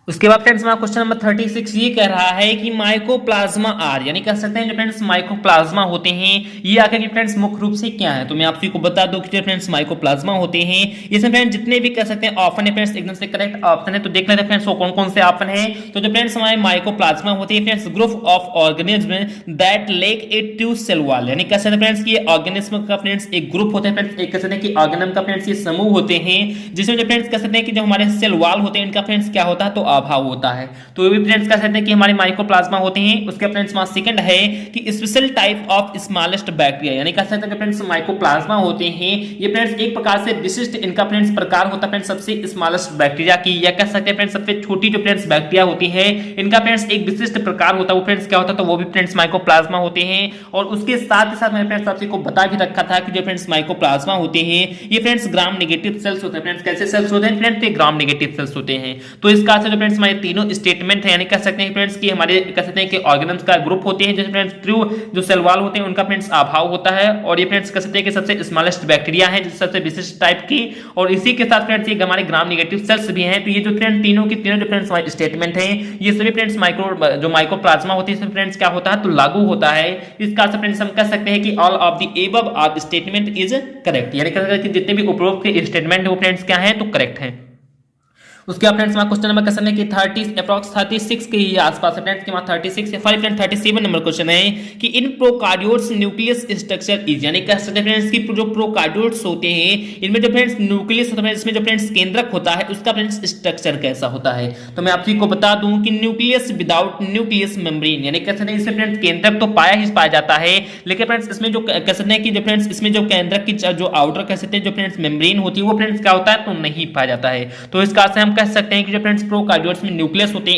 उसके बाद फ्रेंड्स हमारा क्वेश्चन नंबर 36 ये कह रहा है कि माइकोप्लाज्मा आर, यानी कह सकते हैं जो फ्रेंड्स माइकोप्लाज्मा होते हैं ये आकर के फ्रेंड्स मुख्य रूप से क्या है। तो मैं आपको बता दूं कि जो फ्रेंड्स माइकोप्लाज्मा होते हैं इसमें फ्रेंड्स जितने भी कह सकते हैं ऑप्शन है फ्रेंड्स एकदम से करेक्ट ऑप्शन है। तो देख लेते हैं फ्रेंड्स वो कौन कौन से ऑप्शन है। तो जो फ्रेंड्स हमारे माइकोप्लाज्मा होते हैं friends group of organism that lack a true cell wall, यानी कह सकते हैं फ्रेंड्स कि ये ऑर्गेनिज्म का फ्रेंड्स एक ग्रुप होता है फ्रेंड्स, एक कह सकते हैं कि ऑर्गेनिज्म का फ्रेंड्स ये समूह होते हैं जिसमें जो फ्रेंड्स कह सकते हैं कि जो हमारे सेल वॉल होते हैं इनका फ्रेंड्स क्या होता है तो अभाव होता है। तो ये भी फ्रेंड्स कह सकते हैं कि हमारे माइकोप्लाज्मा होते हैं। उसके फ्रेंड्स हमारा सेकंड है कि special type of smallest bacteria, यानी कह सकते हैं कि फ्रेंड्स माइकोप्लाज्मा होते हैं ये फ्रेंड्स एक प्रकार से विशिष्ट इनका फ्रेंड्स प्रकार होता है फ्रेंड्स सबसे स्मॉलेस्ट बैक्टीरिया की, या कह सकते हैं फ्रेंड्स सबसे छोटी जो फ्रेंड्स बैक्टीरिया होती है इनका फ्रेंड्स एक विशिष्ट प्रकार होता है वो फ्रेंड्स क्या होता है तो वो भी फ्रेंड्स माइकोप्लाज्मा होते हैं। और उसके साथ ही साथ मैंने फ्रेंड्स आपसे को बता भी रखा था कि जो फ्रेंड्स माइकोप्लाज्मा होते हैं ये फ्रेंड्स ग्राम नेगेटिव सेल्स होते हैं फ्रेंड्स, कैसे सेल्स होते हैं फ्रेंड्स ये ग्राम नेगेटिव सेल्स होते हैं। तो इस कारण से जो फ्रेंड्स हमारे तीनों स्टेटमेंट है यानी कह सकते हैं फ्रेंड्स कि हमारे कह सकते हैं कि ऑर्गेनिज्म का ग्रुप होते हैं जैसे फ्रेंड्स ट्रू जो सेल वॉल होते हैं उनका फ्रेंड्स अभाव होता है, और ये फ्रेंड्स कह सकते हैं कि सबसे स्मॉलेस्ट बैक्टीरिया है सबसे विशिष्ट टाइप की, और इसी के साथ फ्रेंड्स ये हमारे ग्राम नेगेटिव सेल्स भी हैं। तो ये जो फ्रेंड्स तीनों के तीनों जो फ्रेंड्स हमारे स्टेटमेंट हैं ये सभी फ्रेंड्स जो माइकोप्लाज्मा होती है फ्रेंड्स क्या होता है तो लागू होता है। इस कारण से फ्रेंड्स हम कह सकते हैं कि all of the above are statement is correct, यानी कह सकते हैं कि जितने भी उपरोक्त के स्टेटमेंट है वो फ्रेंड्स क्या है तो करेक्ट है। उसके बाद फ्रेंड्स हमारा क्वेश्चन नंबर क्वेश्चन है कि 30 अप्रॉक्स 36 के आसपास है फ्रेंड्स, के बाद 36 से सॉरी फ्रेंड्स 37 नंबर क्वेश्चन है कि इन प्रोकार्योट्स न्यूक्लियस स्ट्रक्चर इज, यानी कह सकते हैं फ्रेंड्स कि जो प्रोकार्योट्स होते हैं इनमें जो फ्रेंड्स न्यूक्लियस होता है इसमें जो फ्रेंड्स केंद्रक होता है उसका फ्रेंड्स स्ट्रक्चर कैसा होता है। तो मैं आपको बता दूं कि न्यूक्लियस विदाउट न्यूक्लियस मेम्ब्रेन, यानी कह सकते हैं इसमें फ्रेंड्स केंद्रक तो पाया ही पाया जाता है लेकिन फ्रेंड्स इसमें जो कह सकते हैं कि जो फ्रेंड्स इसमें जो केंद्रक की जो आउटर कह सकते हैं जो फ्रेंड्स मेम्ब्रेन होती है वो फ्रेंड्स क्या होता है तो नहीं पाया जाता है। तो इस कारण से हम कह सकते हैं कि जो फ्रेंड्स प्रोकार्योट्स में न्यूक्लियस होते हैं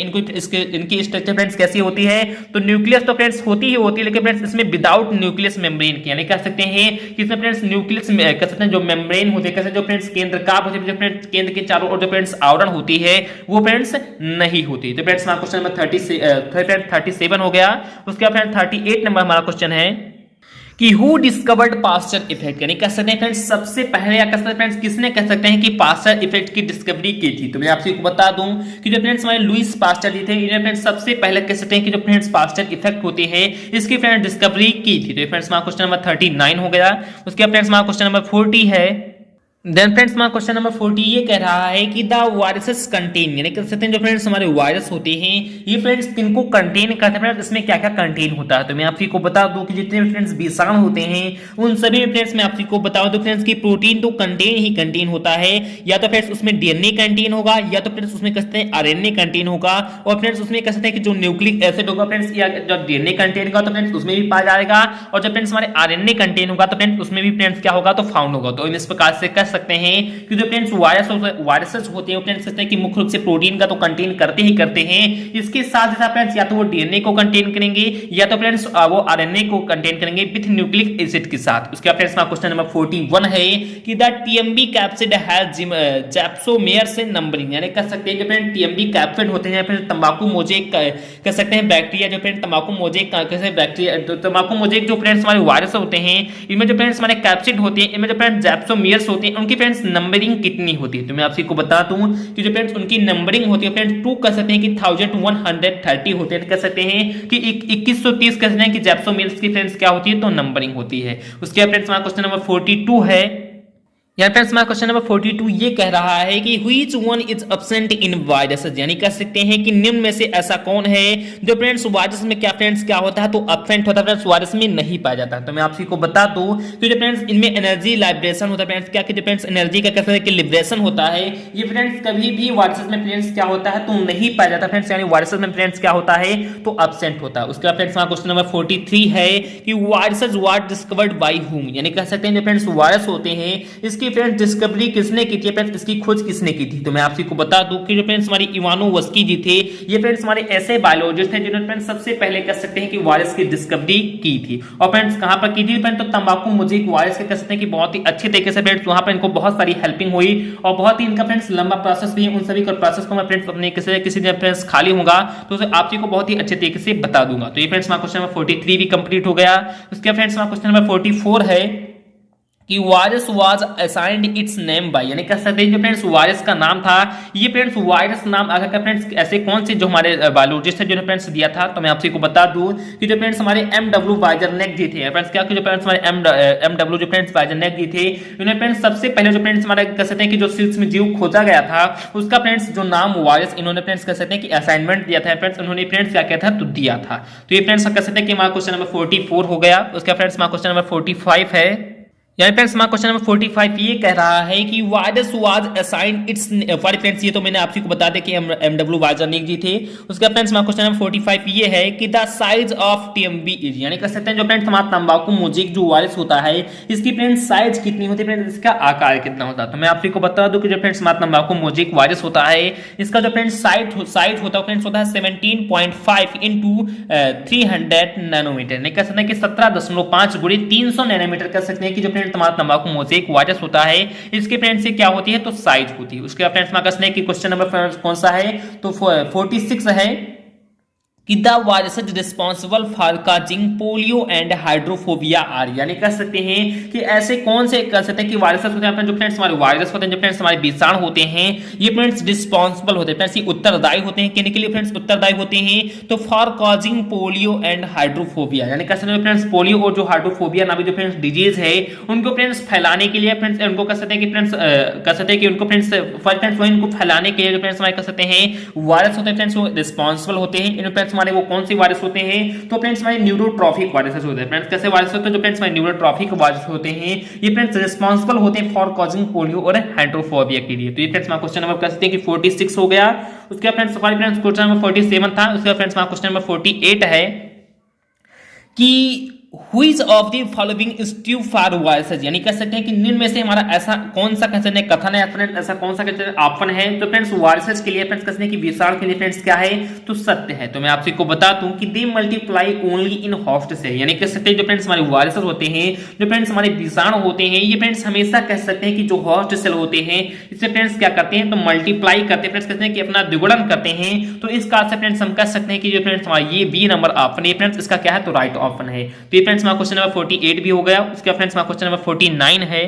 इनकी स्ट्रक्चर फ्रेंड्स कैसी होती है तो न्यूक्लियस तो फ्रेंड्स होती ही होती है लेकिन फ्रेंड्स इसमें विदाउट न्यूक्लियस मेम्ब्रेन की, यानी कह सकते हैं कि इसमें फ्रेंड्स न्यूक्लियस कह सकते हैं जो मेम्ब्रेन होती है कह सकते हैं जो फ्रेंड्स केंद्रकाभ होती है जो फ्रेंड्स केंद्र के चारों ओर जो फ्रेंड्स आवरण होती है वो फ्रेंड्स नहीं होती। तो फ्रेंड्स हमारा क्वेश्चन नंबर 37 हो गया। उसके बाद फ्रेंड्स 38 नंबर हमारा क्वेश्चन है कि हु डिस्कवर्ड पास्चर इफेक्ट, यानी कह सकते हैं फ्रेंड्स सबसे पहले या कह सकते हैं फ्रेंड्स किसने कह सकते हैं कि पास्चर इफेक्ट की डिस्कवरी की थी। तो मैं आपको बता दूं कि जो फ्रेंड्स हमारे लुईस पास्चर जी थे इन्होंने फ्रेंड्स सबसे पहले कह सकते हैं कि जो फ्रेंड्स पास्चर इफेक्ट होती है इसकी फ्रेंड्स डिस्कवरी की थी। तो फ्रेंड्स हमारा क्वेश्चन नंबर 39 हो गया। उसके बाद फ्रेंड्स हमारा क्वेश्चन नंबर 40 है। देन फ्रेंड्स हमारा क्वेश्चन नंबर 40 ये कह रहा है कि द वायरसेस कंटेन, यानी कह सकते हैं जो फ्रेंड्स हमारे वायरस होते हैं ये फ्रेंड्स किनको कंटेन करते हैं फ्रेंड्स, इसमें क्या क्या कंटेन होता है। तो मैं आपको बता दूं कि जितने भी फ्रेंड्स विषाणु होते हैं उन सभी में फ्रेंड्स मैं आपको बता दूं फ्रेंड्स की प्रोटीन तो कंटेन होता है, या तो फ्रेंड्स उसमें डीएनए कंटेन होगा या तो फ्रेंड्स उसमें कहते हैं आरएनए कंटेन होगा, और फ्रेंड्स उसमें कह सकते हैं कि जो न्यूक्लिक एसिड होगा फ्रेंड्स या जो डीएनए कंटेन होगा तो फ्रेंड्स उसमें भी पाया जाएगा, और जब फ्रेंड्स हमारे आरएनए कंटेन होगा तो फ्रेंड्स उसमें भी फ्रेंड्स क्या होगा तो फाउंड होगा। तो इस प्रकार से कह सकते हैं कि जो फ्रेंड्स वायरसेस होते हैं फ्रेंड्स कहते हैं कि मुख्य रूप से प्रोटीन का तो कंटेन करते ही करते हैं, इसके साथ साथ फ्रेंड्स या तो वो डीएनए को कंटेन करेंगे या तो फ्रेंड्स वो आरएनए को कंटेन करेंगे विथ न्यूक्लिक एसिड के साथ। उसके बाद फ्रेंड्स क्वेश्चन नंबर 41 है कि the TMV capsid has capsomeres numbering, यानी कह सकते हैं जो फ्रेंड टीएमबी कैप्सिड होते हैं फ्रेंड्स तंबाकू मोजेक कह सकते हैं बैक्टीरिया, जो फ्रेंड तंबाकू मोजेक कैसे बैक्टीरिया तंबाकू मोजेक जो फ्रेंड्स हमारे वायरस होते हैं इनमें जो फ्रेंड्स हमारे कैप्सिड होते हैं, इनमें जो फ्रेंड्स जैप्सोमेर्स होते हैं उनकी फ्रेंड्स नंबरिंग कितनी होती है। तो मैं आपको बता दूं कि जो फ्रेंड्स उनकी नंबरिंग होती है फ्रेंड्स 2 कह सकते हैं कि 1130 होते हैं, कह सकते हैं कि 2130 कह सकते हैं कि जैप्सोमेर्स की फ्रेंड्स क्या होती है तो नंबरिंग होती है। उसके बाद फ्रेंड्स हमारा क्वेश्चन नंबर 42 है। यहाँ फ्रेंड्स हमारा क्वेश्चन नंबर 42 ये कह रहा है कि which one is absent in viruses, यानी कह सकते हैं कि निम्न में से ऐसा कौन है जो फ्रेंड्स वायरस में क्या होता है तो एब्सेंट होता है फ्रेंड्स, वायरस में नहीं पाया जाता। तो मैं आपको बता दूं कि जो फ्रेंड्स इनमें एनर्जी लाइब्रेशन होता है फ्रेंड्स, क्या कि जो फ्रेंड्स एनर्जी का कहते हैं कि लिबरेशन होता है, ये फ्रेंड्स कभी भी वायरसेस में फ्रेंड्स क्या होता है तो नहीं पाया जाता फ्रेंड्स, यानी वायरसेस में फ्रेंड्स क्या होता है तो एब्सेंट होता है। उसके बाद फ्रेंड्स हमारा क्वेश्चन नंबर 43 है कि viruses were discovered by whom, यानी कह सकते हैं जो फ्रेंड्स वायरस होते हैं इसकी फ्रेंड्स डिस्कवरी किसने की थी फ्रेंड्स, इसकी खोज किसने की थी। तो मैं आपको बता दूं कि जो फ्रेंड्स हमारी इवानोवस्की जी थे, ये फ्रेंड्स हमारे ऐसे बायोलॉजिस्ट थे जिन्होंने फ्रेंड्स सबसे पहले कह सकते हैं कि वायरस की डिस्कवरी की थी। और फ्रेंड्स कहां पर की थी फ्रेंड्स तो तंबाकू मोजेक वायरस के कह सकते हैं कि बहुत ही अच्छे तरीके से फ्रेंड्स वहां पर इनको बहुत सारी हेल्पिंग हुई और बहुत ही इनका फ्रेंड्स लंबा प्रोसेस भी है। उन सभी का प्रोसेस को मैं फ्रेंड्स अपने किसी दिन फ्रेंड्स खाली होगा तो आप जी को बहुत ही अच्छे तरीके से बता दूंगा। तो ये फ्रेंड्स हमारा क्वेश्चन नंबर 43 भी कंप्लीट हो गया। उसके फ्रेंड्स हमारा क्वेश्चन नंबर 44 है कि virus was assigned it's name by, यानी कह सकते हैं जो फ्रेंड्स वायरस का नाम था ये फ्रेंड्स वायरस नाम आगे का फ्रेंड्स ऐसे कौन से जो हमारे बायोलॉजिस्ट है जो फ्रेंड्स दिया था। तो मैं आपको बता दूं कि जो फ्रेंड्स हमारे एमडब्ल्यू वाइजरनेक जी थे फ्रेंड्स, क्या कि जो फ्रेंड्स हमारे एमडब्ल्यू जो फ्रेंड्स वाइजरनेक जी थे उन्होंने फ्रेंड्स सबसे पहले जो फ्रेंड्स हमारे कह सकते हैं कि जो सेल्स में जीव खोजा गया था उसका फ्रेंड्स जो नाम वायरस इन्होंने फ्रेंड्स कह सकते हैं कि असाइनमेंट दिया था फ्रेंड्स, उन्होंने फ्रेंड्स क्या किया था तो दिया था। तो ये फ्रेंड्स कह सकते हैं कि हमारा क्वेश्चन नंबर 44 हो गया। उसका फ्रेंड्स हमारा क्वेश्चन नंबर 45 है। यानी फ्रेंड्स हमारा क्वेश्चन नंबर 45 ये कह रहा है कि virus was assigned it's for friends, ये तो मैंने आपको बता दें कि एमडब्ल्यू वाइजरनेक जी थे। उसका फ्रेंड्स हमारा क्वेश्चन नंबर 45 ये है कि the size of TMV is, यानी कह सकते हैं जो फ्रेंड्स हमारा तंबाकू मोजेक जो वायरस होता है इसकी फ्रेंड्स साइज कितनी होती है फ्रेंड्स, इसका आकार कितना होता है। तो मैं आपको बता दूं कि जो फ्रेंड्स हमारा तंबाकू मोजेक वायरस होता है इसका जो फ्रेंड्स साइज होता है फ्रेंड्स होता है 17.5 into 300 नैनोमीटर, नहीं कह सकते हैं कि 17.5 गुणे 300 नैनोमीटर कह सकते हैं कि जो फ्रेंड्स हमारा तंबाकू मोजेक वायरस होता है इसके फ्रेंड्स से क्या होती है तो साइज होती है। उसके बाद फ्रेंड्स हमारा क्वेश्चन है कि क्वेश्चन नंबर कौन सा है तो 46 है कि the virus is responsible for causing polio and hydrophobia are, यानी कह सकते हैं कि ऐसे कौन से कह सकते हैं कि वायरसेस होते हैं जो फ्रेंड्स हमारे वायरस होते हैं जो फ्रेंड्स हमारे विषाणु होते हैं ये फ्रेंड्स रिस्पॉन्सिबल होते हैं फ्रेंड्स, ये उत्तरदायी होते हैं किन के लिए फ्रेंड्स उत्तरदायी होते हैं तो for causing polio and hydrophobia, यानी कह सकते हैं फ्रेंड्स पोलियो और जो हाइड्रोफोबिया नामी जो फ्रेंड्स डिजीज है उनको फ्रेंड्स फैलाने के लिए फ्रेंड्स उनको कह सकते हैं कि फ्रेंड्स कह सकते हैं कि उनको फ्रेंड्स इनको फैलाने के लिए जो फ्रेंड्स हमारे कह सकते हैं वायरस होते हैं फ्रेंड्स वो रिस्पॉन्सिबल होते हैं। इन फ्रेंड्स हमारे वो कौन सी वायरस होते हैं तो फ्रेंड्स हमारे न्यूरोट्रॉफिक वायरसेस होते हैं फ्रेंड्स, कैसे वायरस होते हैं जो फ्रेंड्स हमारे न्यूरोट्रॉफिक वायरस होते हैं ये फ्रेंड्स रिस्पांसिबल होते हैं फॉर कॉजिंग पोलियो और हाइड्रोफोबिया के लिए। तो ये फ्रेंड्स हमारा क्वेश्चन नंबर कह सकते हैं कि 46 हो गया। उसके बाद फ्रेंड्स हमारे फ्रेंड्स क्वेश्चन नंबर 47 था। उसके बाद फ्रेंड्स हमारा क्वेश्चन नंबर 48 है कि Which of the following is true for viruses, यानी कह सकते हैं कि निम्न में से हमारा ऐसा कौन सा कह सकते हैं कथन है फ्रेंड्स, ऐसा कौन सा कहते हैं ऑप्शन है तो फ्रेंड्स वायरसेस के लिए फ्रेंड्स कहते हैं कि विषाणु के लिए फ्रेंड्स क्या है तो सत्य है। तो मैं आपको बता दूं कि they multiply only in host cell, यानी कह सकते हैं जो फ्रेंड्स हमारे वायरसेस होते हैं जो फ्रेंड्स हमारे विषाणु होते हैं ये फ्रेंड्स हमेशा कह सकते हैं कि जो होस्ट सेल होते हैं इससे फ्रेंड्स क्या करते हैं तो मल्टीप्लाई करते हैं फ्रेंड्स, कहते हैं कि अपना द्विगुणन करते हैं। तो इस कारण से फ्रेंड्स हम कह सकते हैं कि जो फ्रेंड्स हमारा ये बी नंबर ऑप्शन है फ्रेंड्स इसका क्या है तो राइट ऑप्शन है। तो ये फ्रेंड्स हमारा क्वेश्चन नंबर 48 भी हो गया। उसके फ्रेंड्स हमारा क्वेश्चन नंबर 49 है।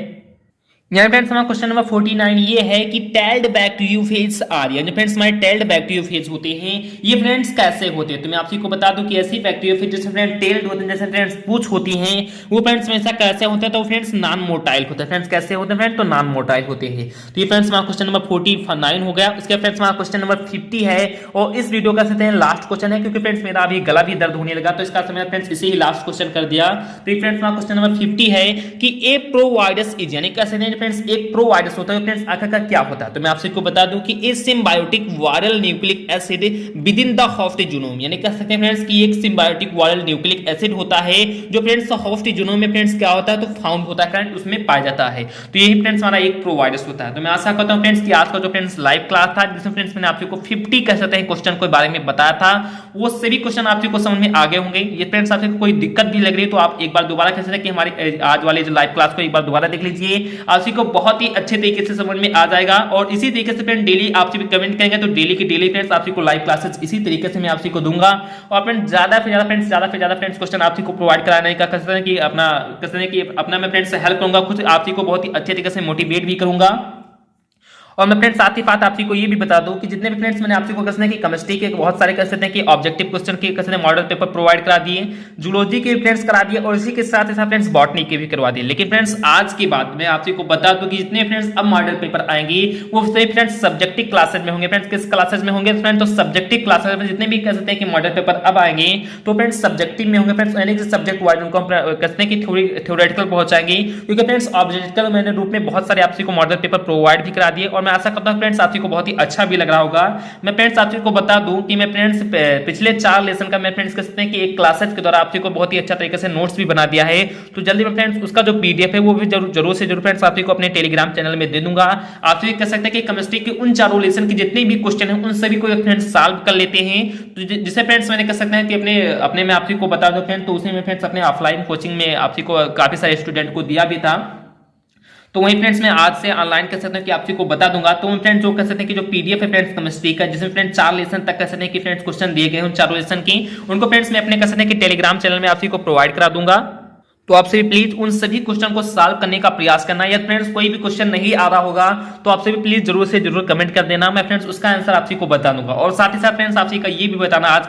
यहाँ फ्रेंड्स हमारा क्वेश्चन नंबर 49 ये है कि टेल्ड बैक्टीरियोफेज आर, यानी फ्रेंड्स हमारे टेल्ड बैक्टीरियोफेज होते हैं ये फ्रेंड्स कैसे होते हैं तो मैं आपको बता दूं कि ऐसी बैक्टीरियोफेज जैसे फ्रेंड्स टेल्ड होते हैं जैसे फ्रेंड्स पूंछ होती हैं वो फ्रेंड्स हमेशा कैसे होते हैं तो फ्रेंड्स नॉन मोटाइल होते हैं फ्रेंड्स, कैसे होते हैं फ्रेंड्स तो नॉन मोटाइल होते हैं। तो ये फ्रेंड्स हमारा क्वेश्चन नंबर 49 हो गया। उसके फ्रेंड्स हमारा क्वेश्चन नंबर 50 है और इस वीडियो का कहते हैं लास्ट क्वेश्चन है क्योंकि फ्रेंड्स मेरा अभी गला भी दर्द होने लगा तो इसका मैंने फ्रेंड्स इसे ही लास्ट क्वेश्चन कर दिया। तो ये फ्रेंड्स हमारा क्वेश्चन नंबर 50 है कि ए प्रो वायरस इज, यानी कह सकते हैं फ्रेंड्स एक प्रोवायरस होता है फ्रेंड्स आखिर का क्या होता है, तो मैं आपको बता दूं कि a symbiotic viral nucleic acid within the host genome, यानी कह सकते हैं फ्रेंड्स कि एक सिम्बायोटिक वायरल न्यूक्लिक एसिड होता है जो फ्रेंड्स होस्ट जीनोम में फ्रेंड्स क्या होता है तो फाउंड होता है, उसमें पाया जाता है। तो यही फ्रेंड्स हमारा एक प्रोवायरस होता है। तो मैं आशा करता हूं फ्रेंड्स कि आज का जो फ्रेंड्स लाइव क्लास था जिसमें फ्रेंड्स मैंने आपको 50 कह सकते हैं क्वेश्चन के बारे में बताया था, वो सभी क्वेश्चन आपको समझ में आ गए होंगे। ये फ्रेंड्स आपको कोई दिक्कत भी लग रही है तो आप एक बार दोबारा कह सकते हैं कि हमारी आज वाले जो लाइव क्लास को एक बार दोबारा देख लीजिए, आपको बहुत ही अच्छे तरीके से समझ में आ जाएगा। और इसी तरीके से फ्रेंड डेली आपसे भी कमेंट करेंगे तो डेली की डेली फ्रेंड्स आपको लाइव क्लासेस इसी तरीके से मैं आपको दूंगा। और फ्रेंड्स ज्यादा से ज्यादा फ्रेंड्स क्वेश्चन आपको प्रोवाइड कराने का कहते हैं कि अपना मैं फ्रेंड्स हेल्प करूंगा, खुद आपको बहुत ही अच्छे तरीके से मोटिवेट भी करूंगा। और मैं फ्रेंड्स साथ ही साथ आपको ये भी बता दूं कि जितने भी फ्रेंड्स मैंने आपको कसने की केमिस्ट्री के बहुत सारे कह सकते हैं कि ऑब्जेक्टिव क्वेश्चन के कसने मॉडल पेपर प्रोवाइड करा दिए, जूलॉजी के फ्रेंड्स करा दिए और इसी के साथ ही साथ फ्रेंड्स बॉटनी के भी करवा दिए। लेकिन फ्रेंड्स आज की बात मैं आपको बता दूं कि जितने फ्रेंड्स अब मॉडल पेपर आएंगे वो सभी फ्रेंड्स सब्जेक्टिव क्लासेज में होंगे। फ्रेंड्स किस क्लासेज में होंगे फ्रेंड्स, तो सब्जेक्टिव क्लासेज में जितने भी कह सकते हैं कि मॉडल पेपर अब आएंगे तो फ्रेंड्स सब्जेक्टिव में होंगे फ्रेंड्स, यानी कि सब्जेक्ट वाइज उनको हम कहते हैं कि थ्योरेटिकल पहुंचाएंगे, क्योंकि फ्रेंड्स ऑब्जेक्टिव मैंने रूप में बहुत सारे आपको मॉडल पेपर प्रोवाइड भी करा दिए। और मैं आशा करता हूं फ्रेंड्स आपको बहुत ही अच्छा भी लग रहा होगा। मैं फ्रेंड्स आपको बता दूं कि मैं फ्रेंड्स पिछले 4 लेसन का मैं फ्रेंड्स कह सकते हैं कि एक क्लासेस के द्वारा आपको बहुत ही अच्छा तरीके से नोट्स भी बना दिया है। तो जल्दी में फ्रेंड्स उसका जो पीडीएफ है वो भी जरूर से जरूर फ्रेंड्स आपको अपने टेलीग्राम चैनल में दे दूंगा। आप ये कह सकते हैं कि केमिस्ट्री के उन 4 लेसन के जितने भी क्वेश्चन हैं उन सभी को फ्रेंड्स सॉल्व कर लेते हैं। तो जिसे फ्रेंड्स मैंने कह सकते हैं कि अपने में आपको बता दो फ्रेंड्स, तो उसी में फ्रेंड्स अपने ऑफलाइन कोचिंग में आपको काफी सारे स्टूडेंट को दिया भी था। तो वही फ्रेंड्स मैं आज से ऑनलाइन कह सकते हैं कि आपको बता दूंगा। तो फ्रेंड्स जो कह सकते हैं कि जो पीडीएफ है फ्रेंड्स केमिस्ट्री का जिसमें फ्रेंड्स 4 लेसन तक कह सकते हैं कि फ्रेंड्स क्वेश्चन दिए गए हैं उन 4 लेसन की, उनको फ्रेंड्स मैं अपने कह सकते हैं कि टेलीग्राम चैनल में आपको प्रोवाइड करा दूंगा। तो आपसे भी प्लीज उन सभी क्वेश्चन को सॉल्व करने का प्रयास करना। या फ्रेंड्स कोई भी क्वेश्चन नहीं आ रहा होगा तो आपसे भी प्लीज जरूर से जरूर कमेंट कर देना, मैं फ्रेंड्स उसका आंसर आपको बता दूंगा। और साथ ही साथ फ्रेंड्स आपको ये भी बताना आज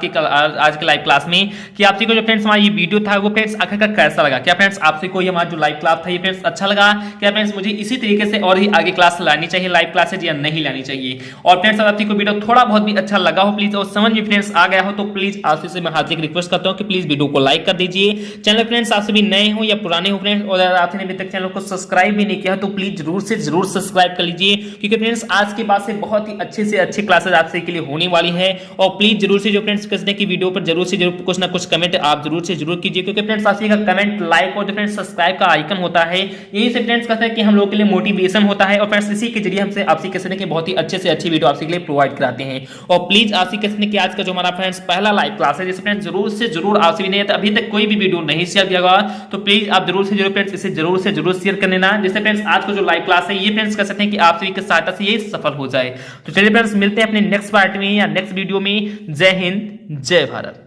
के लाइव क्लास में कि आपको जो फ्रेंड्स हमारा ये वीडियो था वो फ्रेंड्स आखिर का कैसा लगा। क्या फ्रेंड्स आपको ये हमारा जो लाइव क्लास था ये फ्रेंड्स अच्छा लगा? क्या फ्रेंड्स मुझे इसी तरीके से और ही आगे क्लास लानी चाहिए, लाइव क्लासेज, या नहीं लानी चाहिए? और फ्रेंड्स अगर आपको वीडियो थोड़ा बहुत भी अच्छा लगा हो प्लीज और समझ में फ्रेंड्स आ गया हो तो प्लीज आपसे से मैं हार्दिक रिक्वेस्ट करता हूं कि प्लीज वीडियो को लाइक कर दीजिए। चैनल फ्रेंड्स आपसे भी नए हो या पुराने हो फ्रेंड्स और अगर आपने अभी तक चैनल को सब्सक्राइब भी नहीं किया तो प्लीज जरूर से जरूर सब्सक्राइब कर लीजिए, क्योंकि फ्रेंड्स आज के बाद से बहुत ही अच्छे से अच्छी क्लासेस आपसे के लिए होने वाली है। और प्लीज जरूर से जो फ्रेंड्स कहते कि वीडियो पर जरूर से जरूर कुछ ना कुछ कमेंट आप जरूर से जरूर कीजिए, क्योंकि फ्रेंड्स आपसे का कमेंट, लाइक और जो फ्रेंड्स सब्सक्राइब का आइकन होता है यही से फ्रेंड्स कहते हैं कि हम लोग के लिए मोटिवेशन होता है। और फ्रेंड्स इसी के जरिए हमसे आपसे कहते हैं कि बहुत ही अच्छे से अच्छी वीडियो आपके लिए प्रोवाइड कराते हैं। और प्लीज आपसे कहते हैं कि आज का जो हमारा फ्रेंड्स पहला लाइव क्लास है जिसे फ्रेंड्स जरूर से जरूर आपसे भी नहीं अभी तक कोई भी वीडियो नहीं शेयर किया होगा तो प्लीज आप जरूर से जरूर फ्रेंड्स इसे जरूर से जरूर शेयर कर लेना, जिससे फ्रेंड्स आज को जो लाइव क्लास है ये फ्रेंड्स कर सकते हैं कि आप सभी की सहायता से ये सफल हो जाए। तो चलिए फ्रेंड्स मिलते हैं अपने नेक्स्ट पार्ट में या नेक्स्ट वीडियो में। जय हिंद, जय भारत।